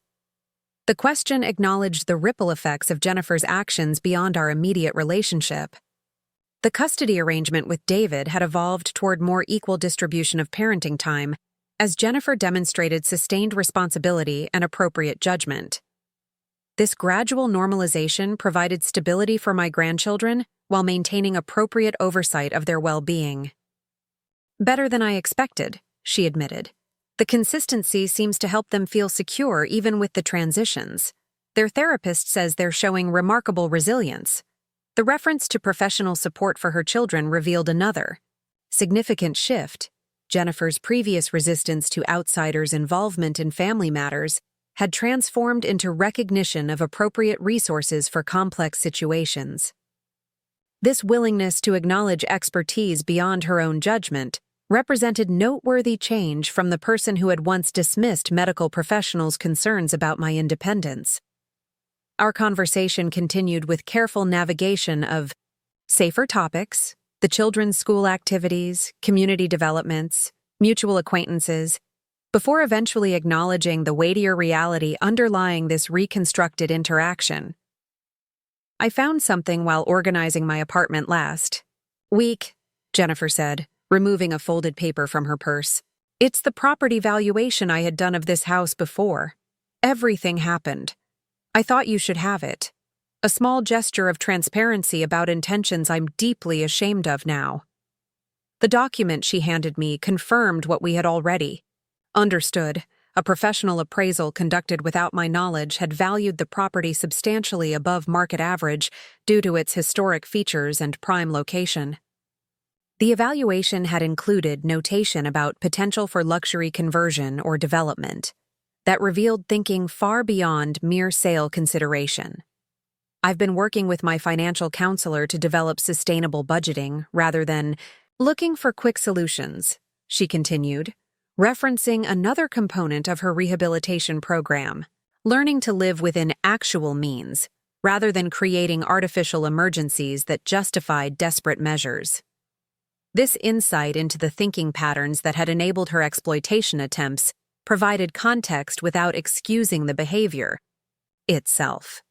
Speaker 1: The question acknowledged the ripple effects of Jennifer's actions beyond our immediate relationship. The custody arrangement with David had evolved toward more equal distribution of parenting time, as Jennifer demonstrated sustained responsibility and appropriate judgment. This gradual normalization provided stability for my grandchildren while maintaining appropriate oversight of their well-being. "Better than I expected," she admitted. "The consistency seems to help them feel secure even with the transitions. Their therapist says they're showing remarkable resilience." The reference to professional support for her children revealed another significant shift. Jennifer's previous resistance to outsiders' involvement in family matters had transformed into recognition of appropriate resources for complex situations. This willingness to acknowledge expertise beyond her own judgment represented noteworthy change from the person who had once dismissed medical professionals' concerns about my independence. Our conversation continued with careful navigation of safer topics, the children's school activities, community developments, mutual acquaintances, before eventually acknowledging the weightier reality underlying this reconstructed interaction. "I found something while organizing my apartment last week," Jennifer said, removing a folded paper from her purse. "It's the property valuation I had done of this house before. Everything happened. I thought you should have it. A small gesture of transparency about intentions I'm deeply ashamed of now." The document she handed me confirmed what we had already understood. A professional appraisal conducted without my knowledge had valued the property substantially above market average due to its historic features and prime location. The evaluation had included notation about potential for luxury conversion or development that revealed thinking far beyond mere sale consideration. "I've been working with my financial counselor to develop sustainable budgeting rather than looking for quick solutions," she continued, referencing another component of her rehabilitation program, learning to live within actual means rather than creating artificial emergencies that justified desperate measures. This insight into the thinking patterns that had enabled her exploitation attempts provided context without excusing the behavior itself.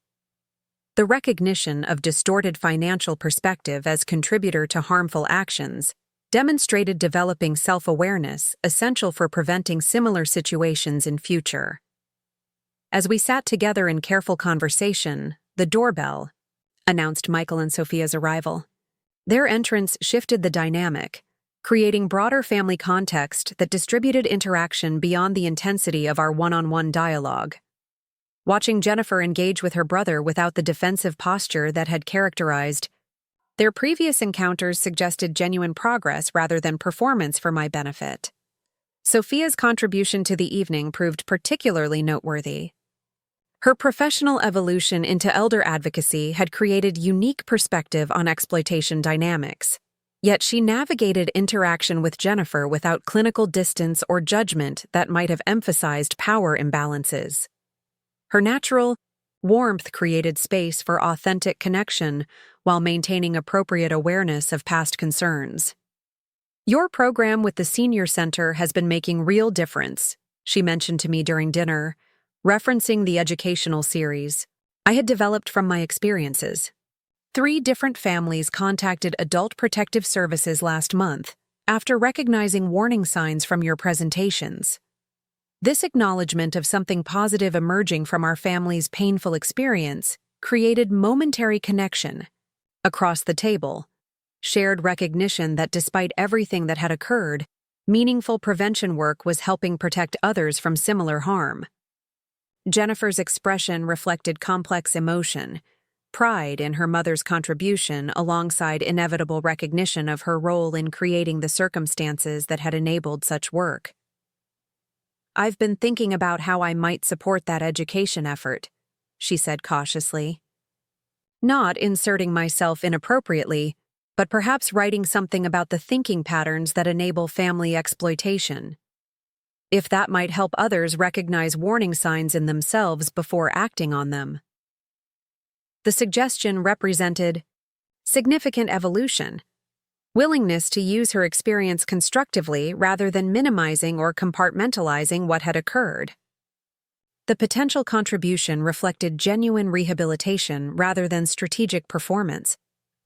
Speaker 1: The recognition of distorted financial perspective as contributor to harmful actions demonstrated developing self-awareness essential for preventing similar situations in future. As we sat together in careful conversation, the doorbell announced Michael and Sophia's arrival. Their entrance shifted the dynamic, creating broader family context that distributed interaction beyond the intensity of our one-on-one dialogue. Watching Jennifer engage with her brother without the defensive posture that had characterized their previous encounters suggested genuine progress rather than performance for my benefit. Sophia's contribution to the evening proved particularly noteworthy. Her professional evolution into elder advocacy had created unique perspective on exploitation dynamics. Yet she navigated interaction with Jennifer without clinical distance or judgment that might have emphasized power imbalances. Her natural warmth created space for authentic connection while maintaining appropriate awareness of past concerns. "Your program with the senior center has been making real difference," she mentioned to me during dinner, referencing the educational series I had developed from my experiences. 3 different families contacted Adult Protective Services last month after recognizing warning signs from your presentations. This acknowledgement of something positive emerging from our family's painful experience created momentary connection. Across the table, shared recognition that despite everything that had occurred, meaningful prevention work was helping protect others from similar harm. Jennifer's expression reflected complex emotion, pride in her mother's contribution alongside inevitable recognition of her role in creating the circumstances that had enabled such work. "I've been thinking about how I might support that education effort," she said cautiously. "Not inserting myself inappropriately, but perhaps writing something about the thinking patterns that enable family exploitation. If that might help others recognize warning signs in themselves before acting on them." The suggestion represented significant evolution, willingness to use her experience constructively rather than minimizing or compartmentalizing what had occurred. The potential contribution reflected genuine rehabilitation rather than strategic performance,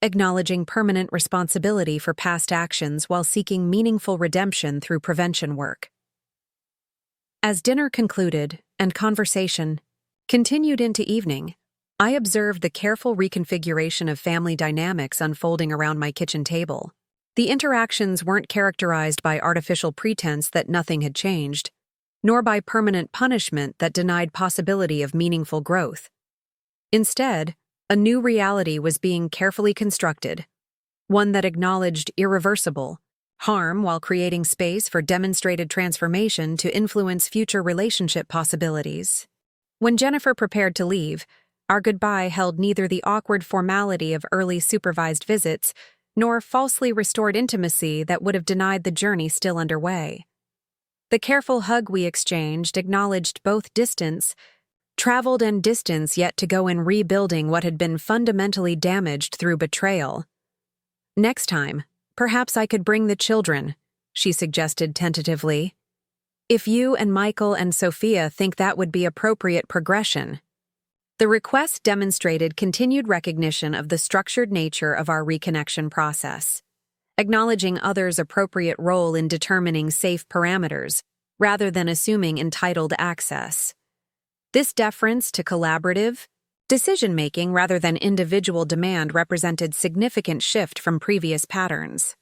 Speaker 1: acknowledging permanent responsibility for past actions while seeking meaningful redemption through prevention work. As dinner concluded and conversation continued into evening, I observed the careful reconfiguration of family dynamics unfolding around my kitchen table. The interactions weren't characterized by artificial pretense that nothing had changed, nor by permanent punishment that denied possibility of meaningful growth. Instead, a new reality was being carefully constructed, one that acknowledged irreversible harm while creating space for demonstrated transformation to influence future relationship possibilities. When Jennifer prepared to leave, our goodbye held neither the awkward formality of early supervised visits nor falsely restored intimacy that would have denied the journey still underway. The careful hug we exchanged acknowledged both distance, traveled and distance yet to go in rebuilding what had been fundamentally damaged through betrayal. "Next time, perhaps I could bring the children," she suggested tentatively. "If you and Michael and Sophia think that would be appropriate progression." The request demonstrated continued recognition of the structured nature of our reconnection process, acknowledging others' appropriate role in determining safe parameters, rather than assuming entitled access. This deference to collaborative decision-making rather than individual demand represented significant shift from previous patterns.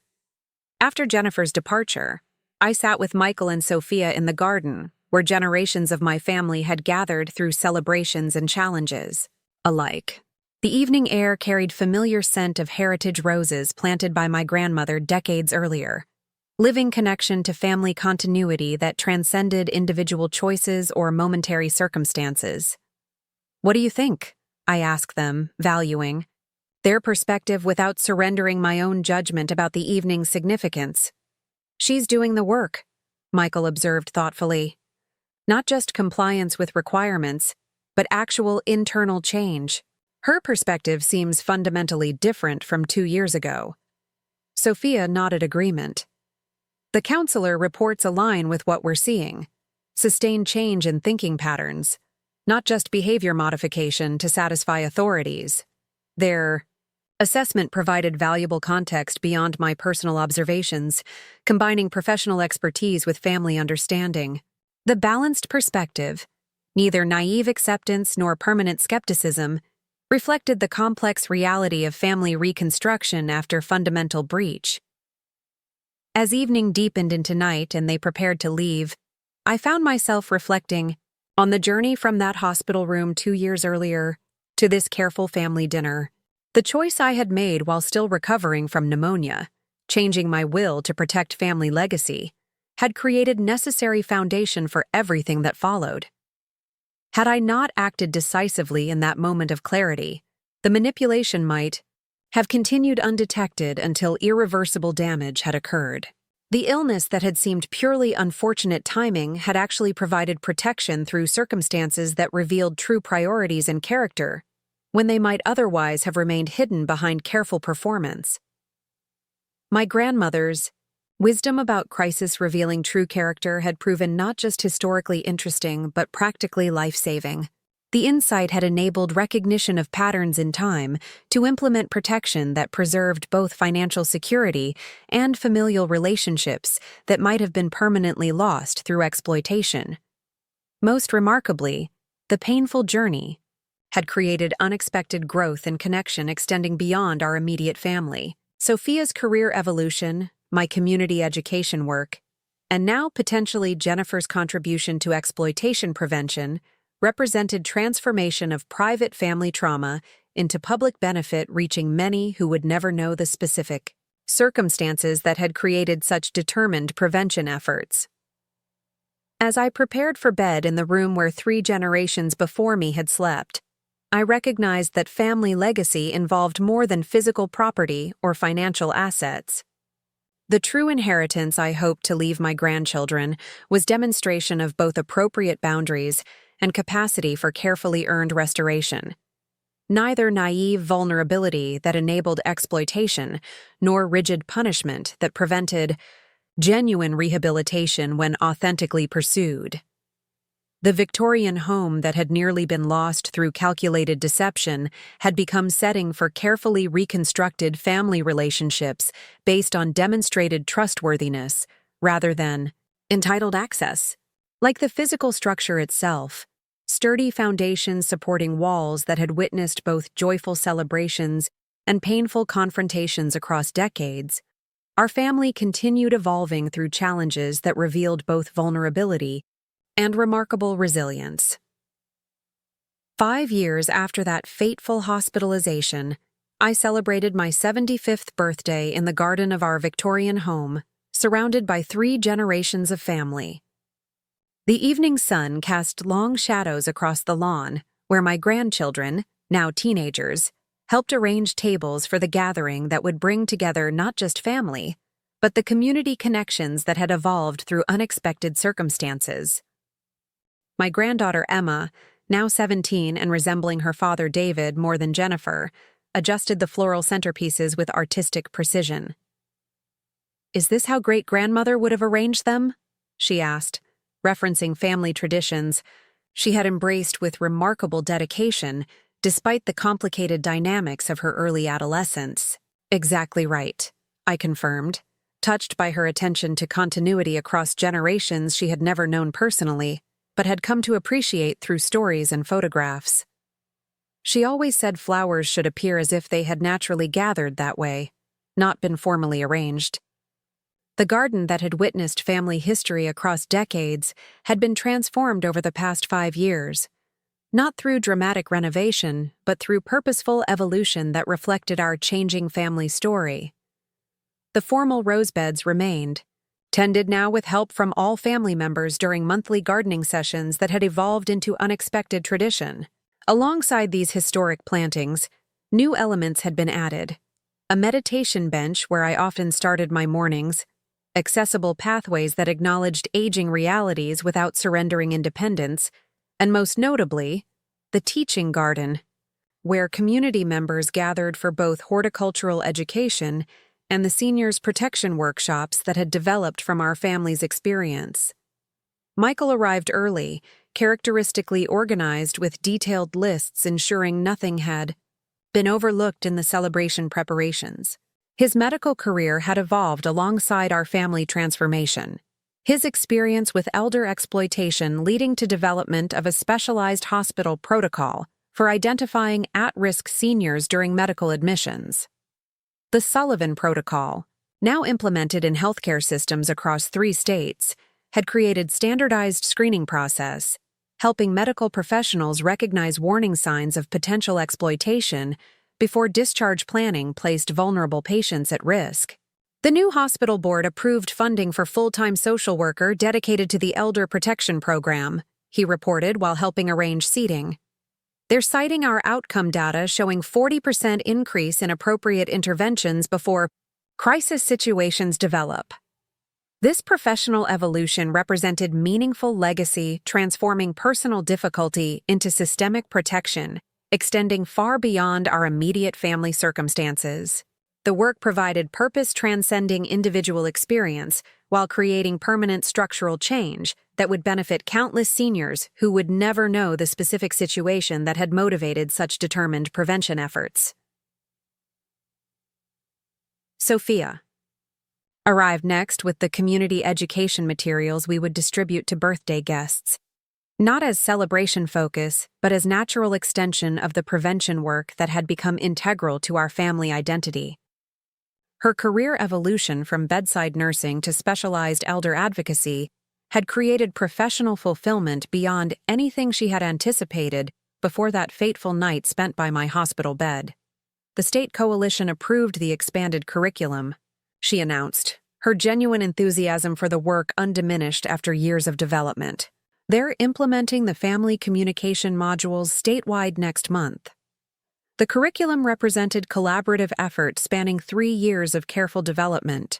Speaker 1: After Jennifer's departure, I sat with Michael and Sophia in the garden, where generations of my family had gathered through celebrations and challenges alike. The evening air carried familiar scent of heritage roses planted by my grandmother decades earlier, living connection to family continuity that transcended individual choices or momentary circumstances. "What do you think?" I asked them, valuing their perspective without surrendering my own judgment about the evening's significance. "She's doing the work," Michael observed thoughtfully. "Not just compliance with requirements, but actual internal change. Her perspective seems fundamentally different from 2 years ago." Sophia nodded agreement. "The counselor reports align with what we're seeing. Sustained change in thinking patterns, not just behavior modification to satisfy authorities." Their assessment provided valuable context beyond my personal observations, combining professional expertise with family understanding. The balanced perspective, neither naive acceptance nor permanent skepticism, reflected the complex reality of family reconstruction after fundamental breach. As evening deepened into night and they prepared to leave, I found myself reflecting on the journey from that hospital room 2 years earlier to this careful family dinner. The choice I had made while still recovering from pneumonia, changing my will to protect family legacy, had created necessary foundation for everything that followed. Had I not acted decisively in that moment of clarity, the manipulation might have continued undetected until irreversible damage had occurred. The illness that had seemed purely unfortunate timing had actually provided protection through circumstances that revealed true priorities and character, when they might otherwise have remained hidden behind careful performance. My grandmother's wisdom about crisis revealing true character had proven not just historically interesting but practically life-saving. The insight had enabled recognition of patterns in time to implement protection that preserved both financial security and familial relationships that might have been permanently lost through exploitation. Most remarkably, the painful journey had created unexpected growth and connection extending beyond our immediate family. Sophia's career evolution, my community education work, and now potentially Jennifer's contribution to exploitation prevention represented transformation of private family trauma into public benefit, reaching many who would never know the specific circumstances that had created such determined prevention efforts. As I prepared for bed in the room where 3 generations before me had slept, I recognized that family legacy involved more than physical property or financial assets. The true inheritance I hoped to leave my grandchildren was demonstration of both appropriate boundaries and capacity for carefully earned restoration. Neither naive vulnerability that enabled exploitation, nor rigid punishment that prevented genuine rehabilitation when authentically pursued. The Victorian home that had nearly been lost through calculated deception had become setting for carefully reconstructed family relationships based on demonstrated trustworthiness rather than entitled access. Like the physical structure itself, sturdy foundations supporting walls that had witnessed both joyful celebrations and painful confrontations across decades, our family continued evolving through challenges that revealed both vulnerability and remarkable resilience. 5 years after that fateful hospitalization, I celebrated my 75th birthday in the garden of our Victorian home, surrounded by 3 generations of family. The evening sun cast long shadows across the lawn, where my grandchildren, now teenagers, helped arrange tables for the gathering that would bring together not just family, but the community connections that had evolved through unexpected circumstances. My granddaughter Emma, now 17 and resembling her father David more than Jennifer, adjusted the floral centerpieces with artistic precision. "Is this how great-grandmother would have arranged them?" she asked, referencing family traditions she had embraced with remarkable dedication despite the complicated dynamics of her early adolescence. "Exactly right," I confirmed, touched by her attention to continuity across generations she had never known personally, but had come to appreciate through stories and photographs. She always said flowers should appear as if they had naturally gathered that way, not been formally arranged. The garden that had witnessed family history across decades had been transformed over the past 5 years, not through dramatic renovation, but through purposeful evolution that reflected our changing family story. The formal rose beds remained, tended now with help from all family members during monthly gardening sessions that had evolved into unexpected tradition. Alongside these historic plantings, new elements had been added: a meditation bench where I often started my mornings, accessible pathways that acknowledged aging realities without surrendering independence, and most notably, the teaching garden, where community members gathered for both horticultural education and the seniors' protection workshops that had developed from our family's experience. Michael arrived early, characteristically organized with detailed lists ensuring nothing had been overlooked in the celebration preparations. His medical career had evolved alongside our family transformation, his experience with elder exploitation leading to development of a specialized hospital protocol for identifying at-risk seniors during medical admissions. The Sullivan Protocol, now implemented in healthcare systems across 3 states, had created standardized screening process, helping medical professionals recognize warning signs of potential exploitation before discharge planning placed vulnerable patients at risk. The new hospital board approved funding for full-time social worker dedicated to the Elder Protection Program, he reported while helping arrange seating. They're citing our outcome data showing 40% increase in appropriate interventions before crisis situations develop. This professional evolution represented meaningful legacy, transforming personal difficulty into systemic protection, extending far beyond our immediate family circumstances. The work provided purpose-transcending individual experience while creating permanent structural change that would benefit countless seniors who would never know the specific situation that had motivated such determined prevention efforts. Sophia arrived next with the community education materials we would distribute to birthday guests, not as celebration focus, but as natural extension of the prevention work that had become integral to our family identity. Her career evolution from bedside nursing to specialized elder advocacy had created professional fulfillment beyond anything she had anticipated before that fateful night spent by my hospital bed. The state coalition approved the expanded curriculum, she announced, her genuine enthusiasm for the work undiminished after years of development. They're implementing the family communication modules statewide next month. The curriculum represented collaborative effort spanning 3 years of careful development.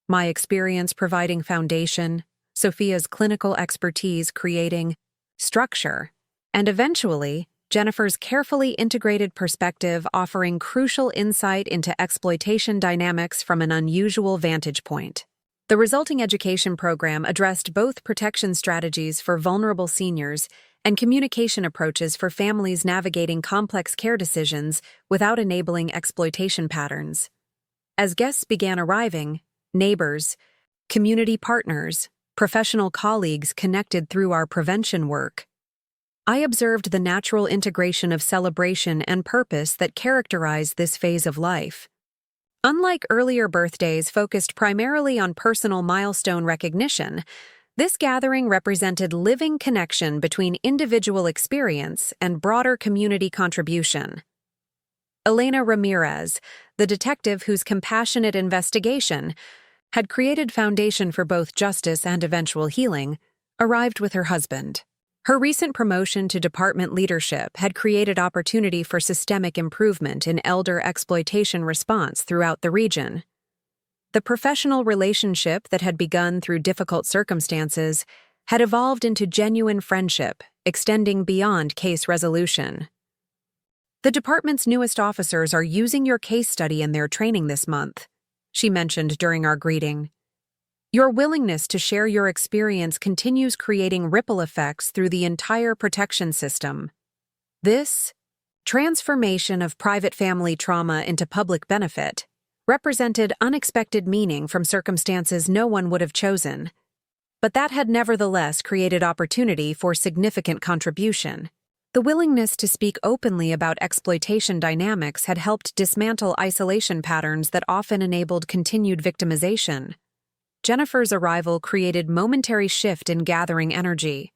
Speaker 1: My experience providing foundation, Sophia's clinical expertise creating structure, and eventually, Jennifer's carefully integrated perspective offering crucial insight into exploitation dynamics from an unusual vantage point. The resulting education program addressed both protection strategies for vulnerable seniors and communication approaches for families navigating complex care decisions without enabling exploitation patterns. As guests began arriving, neighbors, community partners, professional colleagues connected through our prevention work, I observed the natural integration of celebration and purpose that characterized this phase of life. Unlike earlier birthdays focused primarily on personal milestone recognition, this gathering represented living connection between individual experience and broader community contribution. Elena Ramirez, the detective whose compassionate investigation had created foundation for both justice and eventual healing, arrived with her husband. Her recent promotion to department leadership had created opportunity for systemic improvement in elder exploitation response throughout the region. The professional relationship that had begun through difficult circumstances had evolved into genuine friendship, extending beyond case resolution. The department's newest officers are using your case study in their training this month, she mentioned during our greeting. Your willingness to share your experience continues creating ripple effects through the entire protection system. This transformation of private family trauma into public benefit represented unexpected meaning from circumstances no one would have chosen, but that had nevertheless created opportunity for significant contribution. The willingness to speak openly about exploitation dynamics had helped dismantle isolation patterns that often enabled continued victimization. Jennifer's arrival created momentary shift in gathering energy,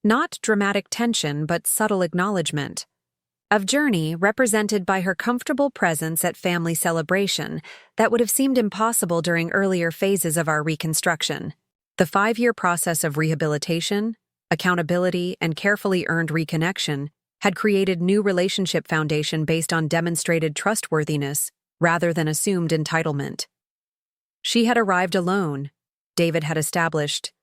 Speaker 1: not dramatic tension but subtle acknowledgement. Of journey represented by her comfortable presence at family celebration that would have seemed impossible during earlier phases of our reconstruction. The 5-year process of rehabilitation, accountability, and carefully earned reconnection had created new relationship foundation based on demonstrated trustworthiness rather than assumed entitlement. She had arrived alone. David had established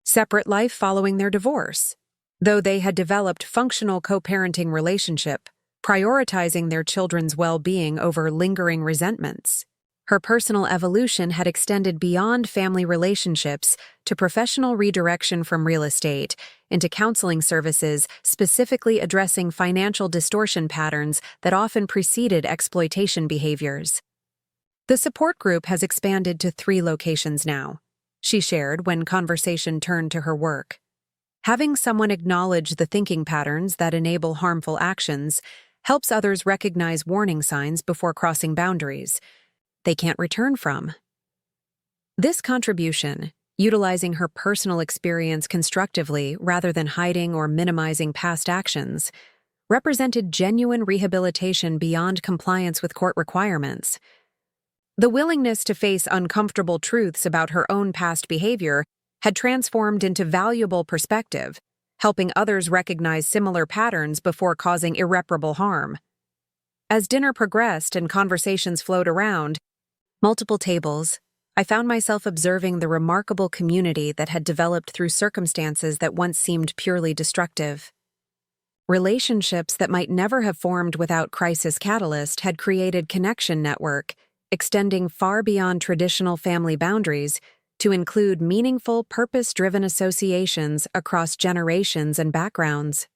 Speaker 1: separate life following their divorce, though they had developed functional co-parenting relationship, prioritizing their children's well-being over lingering resentments. Her personal evolution had extended beyond family relationships to professional redirection from real estate into counseling services specifically addressing financial distortion patterns that often preceded exploitation behaviors. The support group has expanded to 3 locations now, she shared when conversation turned to her work. Having someone acknowledge the thinking patterns that enable harmful actions helps others recognize warning signs before crossing boundaries they can't return from. This contribution, utilizing her personal experience constructively rather than hiding or minimizing past actions, represented genuine rehabilitation beyond compliance with court requirements. The willingness to face uncomfortable truths about her own past behavior had transformed into valuable perspective, helping others recognize similar patterns before causing irreparable harm. As dinner progressed and conversations flowed around multiple tables, I found myself observing the remarkable community that had developed through circumstances that once seemed purely destructive. Relationships that might never have formed without crisis catalyst had created connection network, extending far beyond traditional family boundaries to include meaningful, purpose-driven associations across generations and backgrounds.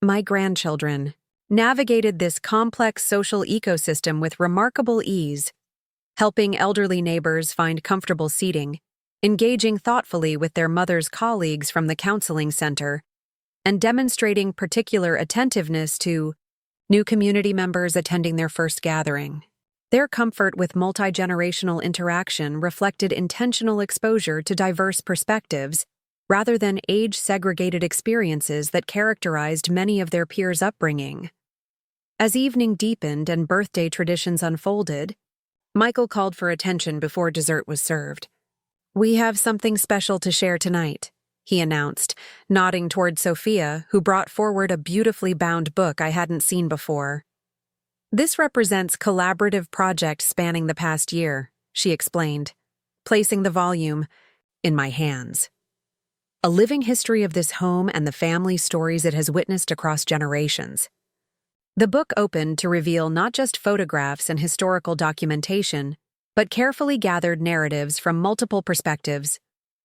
Speaker 1: My grandchildren navigated this complex social ecosystem with remarkable ease, helping elderly neighbors find comfortable seating, engaging thoughtfully with their mother's colleagues from the counseling center, and demonstrating particular attentiveness to new community members attending their first gathering. Their comfort with multi-generational interaction reflected intentional exposure to diverse perspectives rather than age-segregated experiences that characterized many of their peers' upbringing. As evening deepened and birthday traditions unfolded, Michael called for attention before dessert was served. "We have something special to share tonight," he announced, nodding toward Sophia, who brought forward a beautifully bound book I hadn't seen before. "This represents a collaborative project spanning the past year," she explained, placing the volume in my hands. "A living history of this home and the family stories it has witnessed across generations." The book opened to reveal not just photographs and historical documentation, but carefully gathered narratives from multiple perspectives: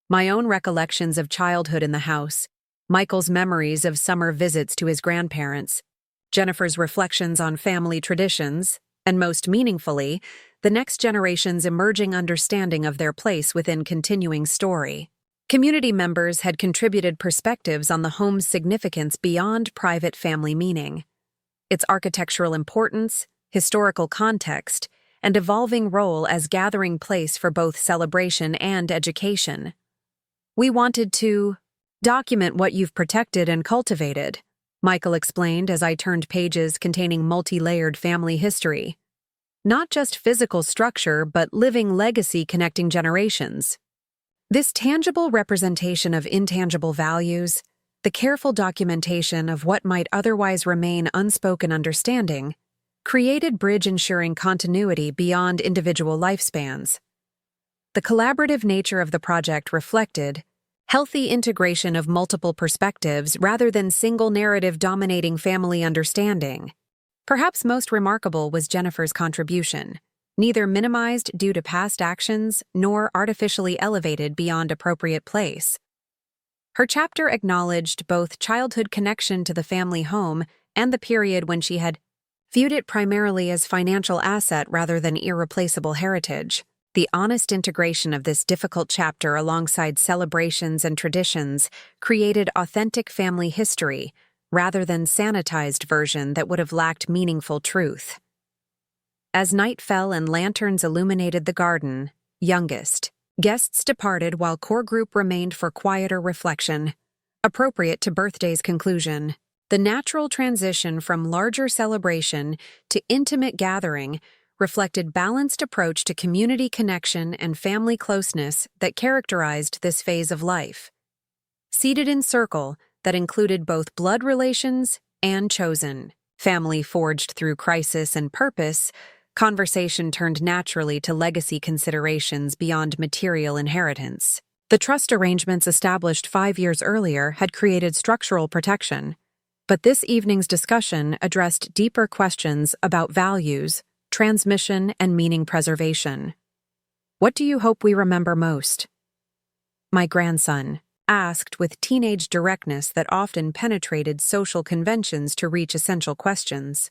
Speaker 1: my own recollections of childhood in the house, Michael's memories of summer visits to his grandparents, Jennifer's reflections on family traditions, and most meaningfully, the next generation's emerging understanding of their place within continuing story. Community members had contributed perspectives on the home's significance beyond private family meaning. Its architectural importance, historical context, and evolving role as gathering place for both celebration and education. "We wanted to document what you've protected and cultivated," Michael explained as I turned pages containing multi-layered family history. "Not just physical structure, but living legacy connecting generations." This tangible representation of intangible values, the careful documentation of what might otherwise remain unspoken understanding, created bridge ensuring continuity beyond individual lifespans. The collaborative nature of the project reflected healthy integration of multiple perspectives rather than single narrative dominating family understanding. Perhaps most remarkable was Jennifer's contribution, neither minimized due to past actions nor artificially elevated beyond appropriate place. Her chapter acknowledged both childhood connection to the family home and the period when she had viewed it primarily as financial asset rather than irreplaceable heritage. The honest integration of this difficult chapter alongside celebrations and traditions created authentic family history rather than sanitized version that would have lacked meaningful truth. As night fell and lanterns illuminated the garden, youngest, guests departed while core group remained for quieter reflection. Appropriate to birthday's conclusion, the natural transition from larger celebration to intimate gathering reflected balanced approach to community connection and family closeness that characterized this phase of life. Seated in circle that included both blood relations and chosen family forged through crisis and purpose, conversation turned naturally to legacy considerations beyond material inheritance. The trust arrangements established 5 years earlier had created structural protection, but this evening's discussion addressed deeper questions about values, transmission, and meaning preservation. "What do you hope we remember most?" my grandson asked with teenage directness that often penetrated social conventions to reach essential questions.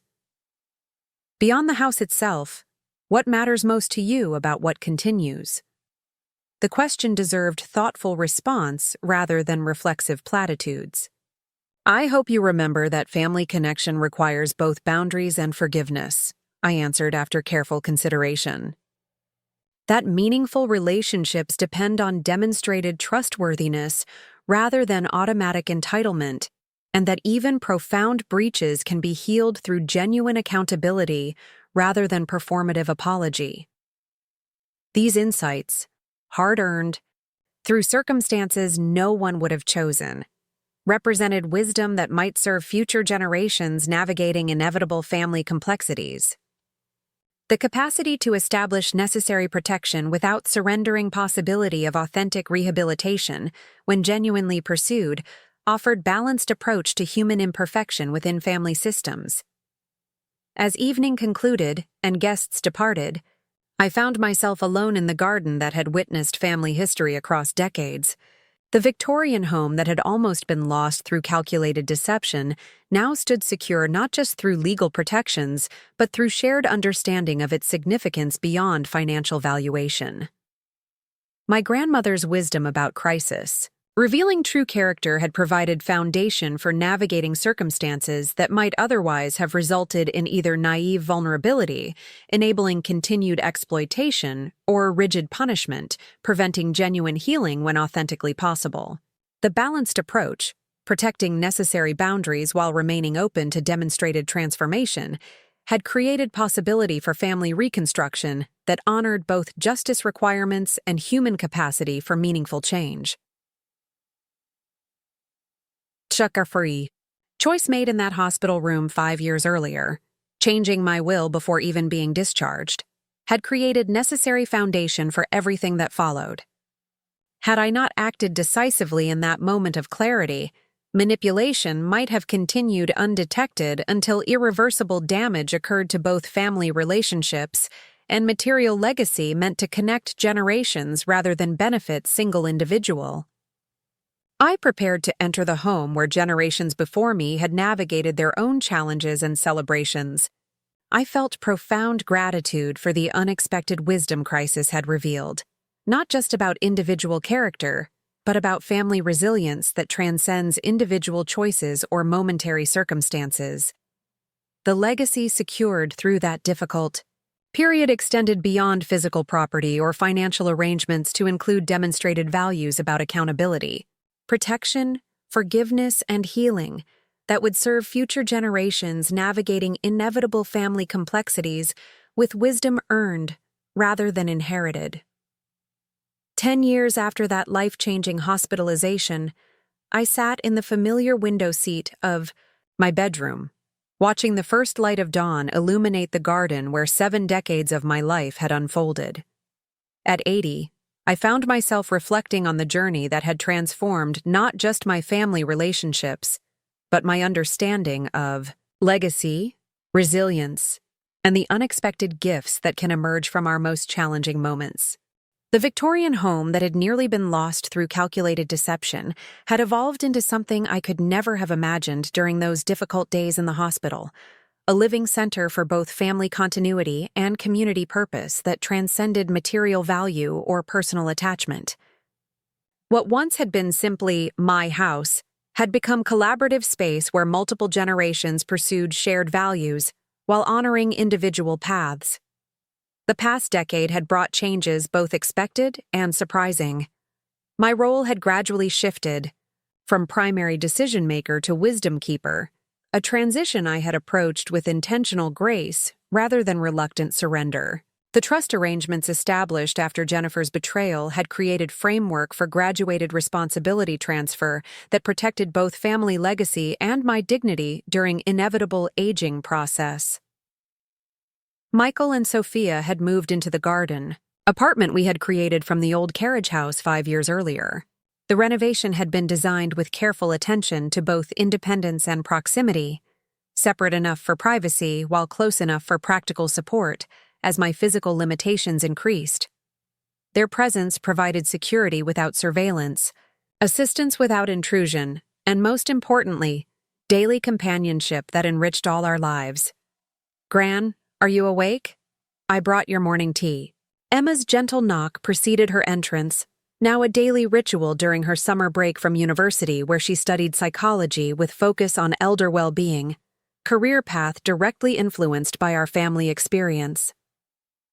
Speaker 1: Beyond the house itself, what matters most to you about what continues? The question deserved thoughtful response rather than reflexive platitudes. "I hope you remember that family connection requires both boundaries and forgiveness," I answered after careful consideration. "That meaningful relationships depend on demonstrated trustworthiness rather than automatic entitlement, and that even profound breaches can be healed through genuine accountability rather than performative apology." These insights, hard-earned, through circumstances no one would have chosen, represented wisdom that might serve future generations navigating inevitable family complexities. The capacity to establish necessary protection without surrendering possibility of authentic rehabilitation, when genuinely pursued, offered balanced approach to human imperfection within family systems. As evening concluded and guests departed, I found myself alone in the garden that had witnessed family history across decades. The Victorian home that had almost been lost through calculated deception now stood secure not just through legal protections, but through shared understanding of its significance beyond financial valuation. My grandmother's wisdom about crisis, revealing true character, had provided foundation for navigating circumstances that might otherwise have resulted in either naive vulnerability, enabling continued exploitation, or rigid punishment, preventing genuine healing when authentically possible. The balanced approach, protecting necessary boundaries while remaining open to demonstrated transformation, had created possibility for family reconstruction that honored both justice requirements and human capacity for meaningful change. Free. Choice made in that hospital room 5 years earlier, changing my will before even being discharged, had created necessary foundation for everything that followed. Had I not acted decisively in that moment of clarity, manipulation might have continued undetected until irreversible damage occurred to both family relationships and material legacy meant to connect generations rather than benefit single individual. I prepared to enter the home where generations before me had navigated their own challenges and celebrations. I felt profound gratitude for the unexpected wisdom crisis had revealed, not just about individual character, but about family resilience that transcends individual choices or momentary circumstances. The legacy secured through that difficult period extended beyond physical property or financial arrangements to include demonstrated values about accountability, protection, forgiveness, and healing that would serve future generations navigating inevitable family complexities with wisdom earned rather than inherited. 10 years after that life-changing hospitalization, I sat in the familiar window seat of my bedroom, watching the first light of dawn illuminate the garden where 7 decades of my life had unfolded. At 80, I found myself reflecting on the journey that had transformed not just my family relationships, but my understanding of legacy, resilience, and the unexpected gifts that can emerge from our most challenging moments. The Victorian home that had nearly been lost through calculated deception had evolved into something I could never have imagined during those difficult days in the hospital, a living center for both family continuity and community purpose that transcended material value or personal attachment. What once had been simply my house had become collaborative space where multiple generations pursued shared values while honoring individual paths. The past decade had brought changes both expected and surprising. My role had gradually shifted from primary decision-maker to wisdom keeper, a transition I had approached with intentional grace rather than reluctant surrender. The trust arrangements established after Jennifer's betrayal had created framework for graduated responsibility transfer that protected both family legacy and my dignity during inevitable aging process. Michael and Sophia had moved into the garden, apartment we had created from the old carriage house 5 years earlier. The renovation had been designed with careful attention to both independence and proximity, separate enough for privacy while close enough for practical support as my physical limitations increased. Their presence provided security without surveillance, assistance without intrusion, and most importantly, daily companionship that enriched all our lives. "Gran, are you awake? I brought your morning tea." Emma's gentle knock preceded her entrance, now a daily ritual during her summer break from university where she studied psychology with focus on elder well-being, career path directly influenced by our family experience.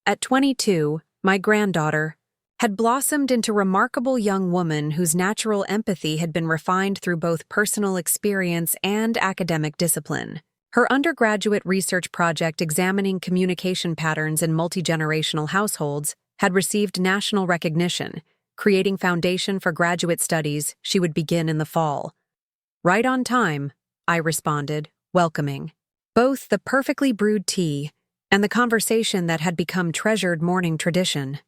Speaker 1: At 22, my granddaughter had blossomed into a remarkable young woman whose natural empathy had been refined through both personal experience and academic discipline. Her undergraduate research project examining communication patterns in multi-generational households had received national recognition, creating foundation for graduate studies she would begin in the fall. "Right on time," I responded, welcoming both the perfectly brewed tea and the conversation that had become treasured morning tradition.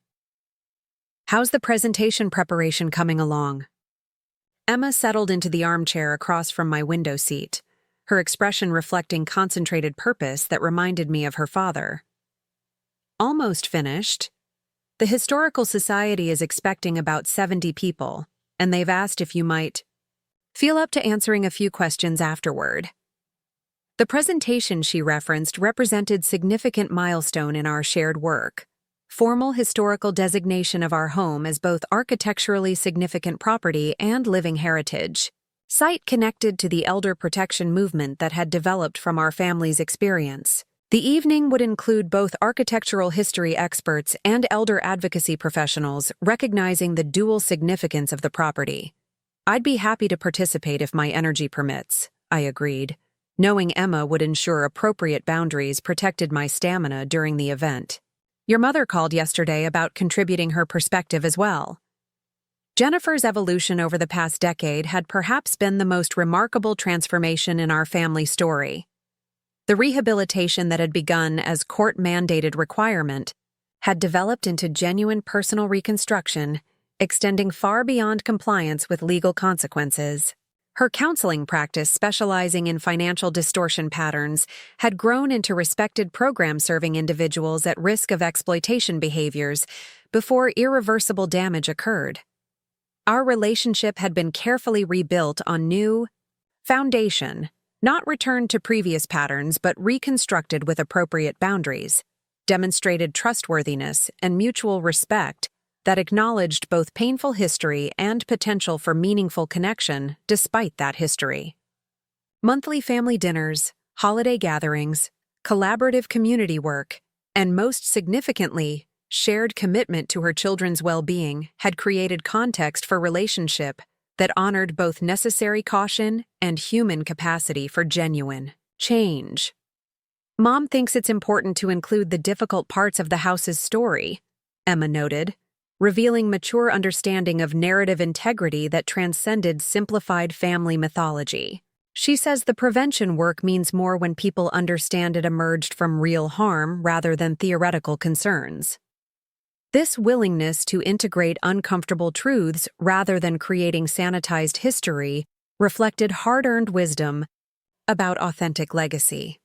Speaker 1: "How's the presentation preparation coming along?" Emma settled into the armchair across from my window seat, her expression reflecting concentrated purpose that reminded me of her father. "Almost finished. The Historical Society is expecting about 70 people, and they've asked if you might feel up to answering a few questions afterward." The presentation she referenced represented significant milestone in our shared work: formal historical designation of our home as both architecturally significant property and living heritage, site connected to the elder protection movement that had developed from our family's experience. The evening would include both architectural history experts and elder advocacy professionals recognizing the dual significance of the property. "I'd be happy to participate if my energy permits," I agreed, knowing Emma would ensure appropriate boundaries protected my stamina during the event. "Your mother called yesterday about contributing her perspective as well." Jennifer's evolution over the past decade had perhaps been the most remarkable transformation in our family story. The rehabilitation that had begun as court-mandated requirement had developed into genuine personal reconstruction, extending far beyond compliance with legal consequences. Her counseling practice, specializing in financial distortion patterns, had grown into respected program serving individuals at risk of exploitation behaviors before irreversible damage occurred. Our relationship had been carefully rebuilt on new foundation, not returned to previous patterns but reconstructed with appropriate boundaries, demonstrated trustworthiness and mutual respect that acknowledged both painful history and potential for meaningful connection despite that history. Monthly family dinners, holiday gatherings, collaborative community work, and most significantly, shared commitment to her children's well-being had created context for relationship that honored both necessary caution and human capacity for genuine change. "Mom thinks it's important to include the difficult parts of the house's story," Emma noted, revealing mature understanding of narrative integrity that transcended simplified family mythology. "She says the prevention work means more when people understand it emerged from real harm rather than theoretical concerns." This willingness to integrate uncomfortable truths rather than creating sanitized history reflected hard-earned wisdom about authentic legacy.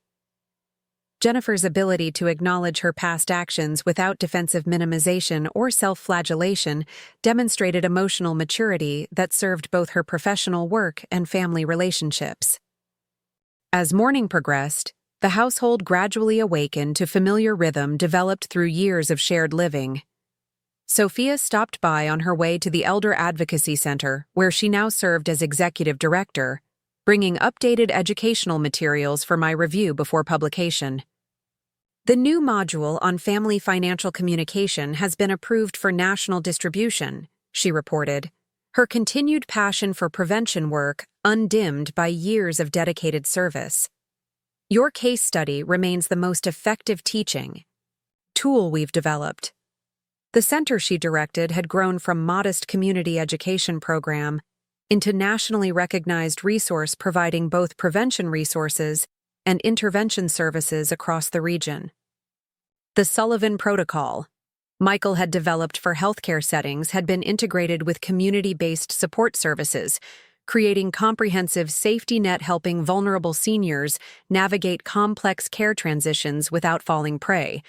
Speaker 1: Jennifer's ability to acknowledge her past actions without defensive minimization or self-flagellation demonstrated emotional maturity that served both her professional work and family relationships. As morning progressed, the household gradually awakened to familiar rhythm developed through years of shared living. Sophia stopped by on her way to the Elder Advocacy Center, where she now served as executive director, bringing updated educational materials for my review before publication. "The new module on family financial communication has been approved for national distribution," she reported, her continued passion for prevention work undimmed by years of dedicated service. "Your case study remains the most effective teaching tool we've developed." The center she directed had grown from modest community education program into nationally recognized resource providing both prevention resources and intervention services across the region. The Sullivan Protocol, Michael had developed for healthcare settings, had been integrated with community-based support services, creating comprehensive safety net helping vulnerable seniors navigate complex care transitions without falling prey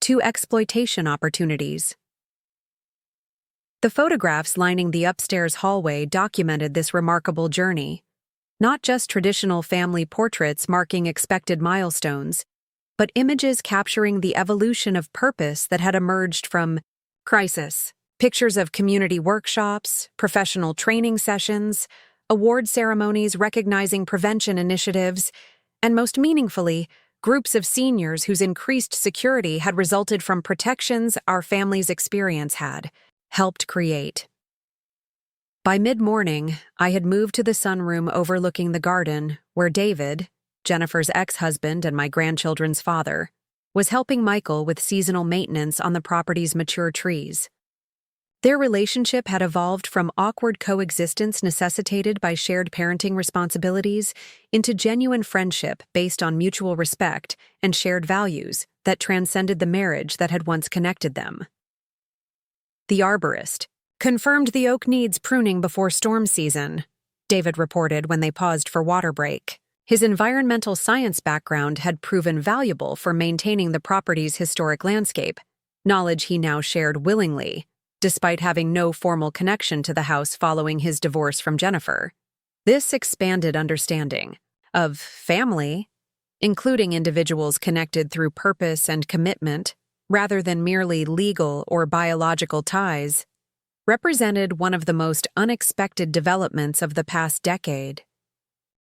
Speaker 1: to exploitation opportunities. The photographs lining the upstairs hallway documented this remarkable journey. Not just traditional family portraits marking expected milestones, but images capturing the evolution of purpose that had emerged from crisis. Pictures of community workshops, professional training sessions, award ceremonies recognizing prevention initiatives, and most meaningfully, groups of seniors whose increased security had resulted from protections our family's experience had helped create. By mid-morning, I had moved to the sunroom overlooking the garden, where David, Jennifer's ex-husband and my grandchildren's father, was helping Michael with seasonal maintenance on the property's mature trees. Their relationship had evolved from awkward coexistence necessitated by shared parenting responsibilities into genuine friendship based on mutual respect and shared values that transcended the marriage that had once connected them. The arborist confirmed the oak needs pruning before storm season, David reported when they paused for water break. His environmental science background had proven valuable for maintaining the property's historic landscape, knowledge he now shared willingly, despite having no formal connection to the house following his divorce from Jennifer. This expanded understanding of family, including individuals connected through purpose and commitment, rather than merely legal or biological ties, represented one of the most unexpected developments of the past decade.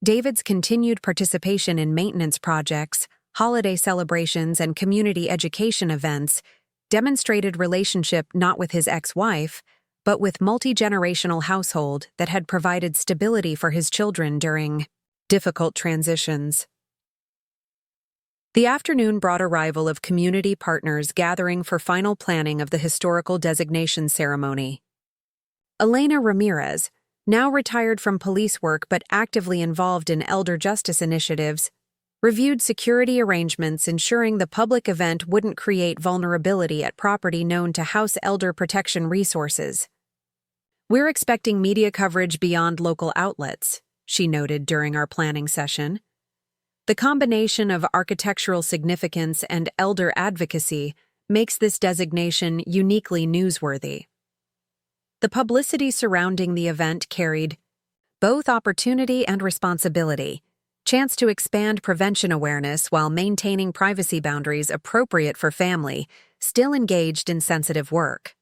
Speaker 1: David's continued participation in maintenance projects, holiday celebrations, and community education events demonstrated relationship not with his ex-wife, but with multi-generational household that had provided stability for his children during difficult transitions. The afternoon brought arrival of community partners gathering for final planning of the historical designation ceremony. Elena Ramirez, now retired from police work but actively involved in elder justice initiatives, reviewed security arrangements ensuring the public event wouldn't create vulnerability at property known to House Elder Protection Resources. "We're expecting media coverage beyond local outlets," she noted during our planning session. "The combination of architectural significance and elder advocacy makes this designation uniquely newsworthy." The publicity surrounding the event carried both opportunity and responsibility, chance to expand prevention awareness while maintaining privacy boundaries appropriate for family still engaged in sensitive work.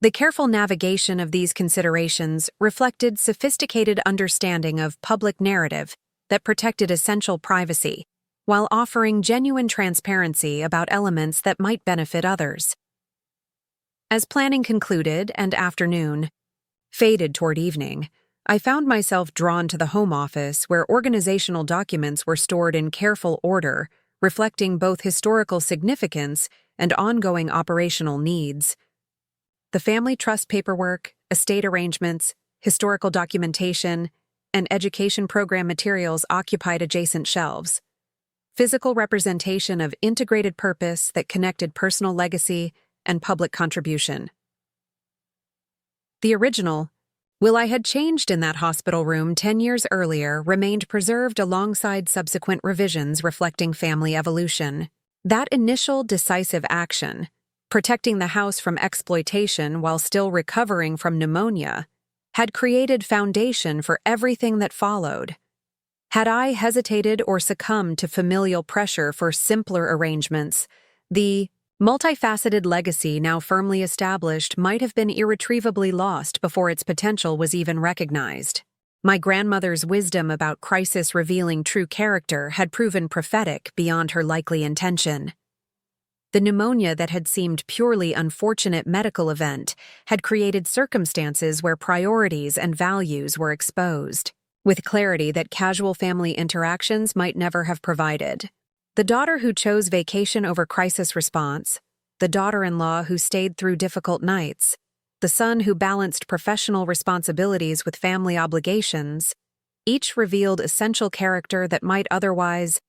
Speaker 1: The careful navigation of these considerations reflected sophisticated understanding of public narrative that protected essential privacy, while offering genuine transparency about elements that might benefit others. As planning concluded and afternoon faded toward evening, I found myself drawn to the home office where organizational documents were stored in careful order, reflecting both historical significance and ongoing operational needs. The family trust paperwork, estate arrangements, historical documentation, and education program materials occupied adjacent shelves. Physical representation of integrated purpose that connected personal legacy and public contribution. The original "Will I had changed in that hospital room 10 years earlier" remained preserved alongside subsequent revisions reflecting family evolution. That initial decisive action, protecting the house from exploitation while still recovering from pneumonia, had created foundation for everything that followed. Had I hesitated or succumbed to familial pressure for simpler arrangements, the multifaceted legacy now firmly established might have been irretrievably lost before its potential was even recognized. My grandmother's wisdom about crisis revealing true character had proven prophetic beyond her likely intention. The pneumonia that had seemed purely unfortunate medical event had created circumstances where priorities and values were exposed, with clarity that casual family interactions might never have provided. The daughter who chose vacation over crisis response, the daughter-in-law who stayed through difficult nights, the son who balanced professional responsibilities with family obligations, each revealed essential character that might otherwise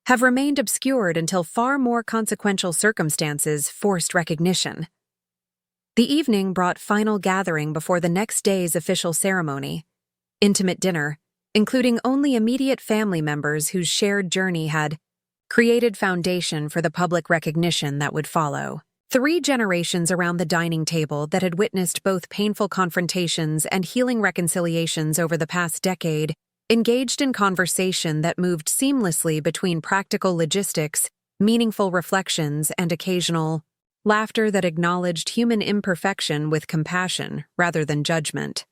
Speaker 1: have remained obscured until far more consequential circumstances forced recognition. The evening brought final gathering before the next day's official ceremony. Intimate dinner, including only immediate family members whose shared journey had created foundation for the public recognition that would follow. 3 generations around the dining table that had witnessed both painful confrontations and healing reconciliations over the past decade engaged in conversation that moved seamlessly between practical logistics, meaningful reflections, and occasional laughter that acknowledged human imperfection with compassion rather than judgment.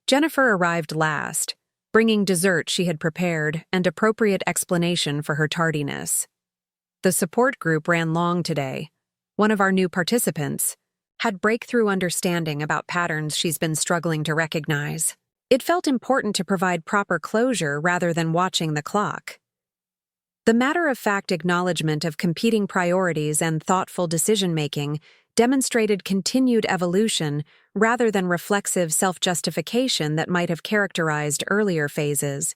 Speaker 1: Jennifer arrived last, bringing dessert she had prepared and appropriate explanation for her tardiness. The support group ran long today. One of our new participants had breakthrough understanding about patterns she's been struggling to recognize. It felt important to provide proper closure rather than watching the clock. The matter-of-fact acknowledgement of competing priorities and thoughtful decision-making demonstrated continued evolution rather than reflexive self-justification that might have characterized earlier phases.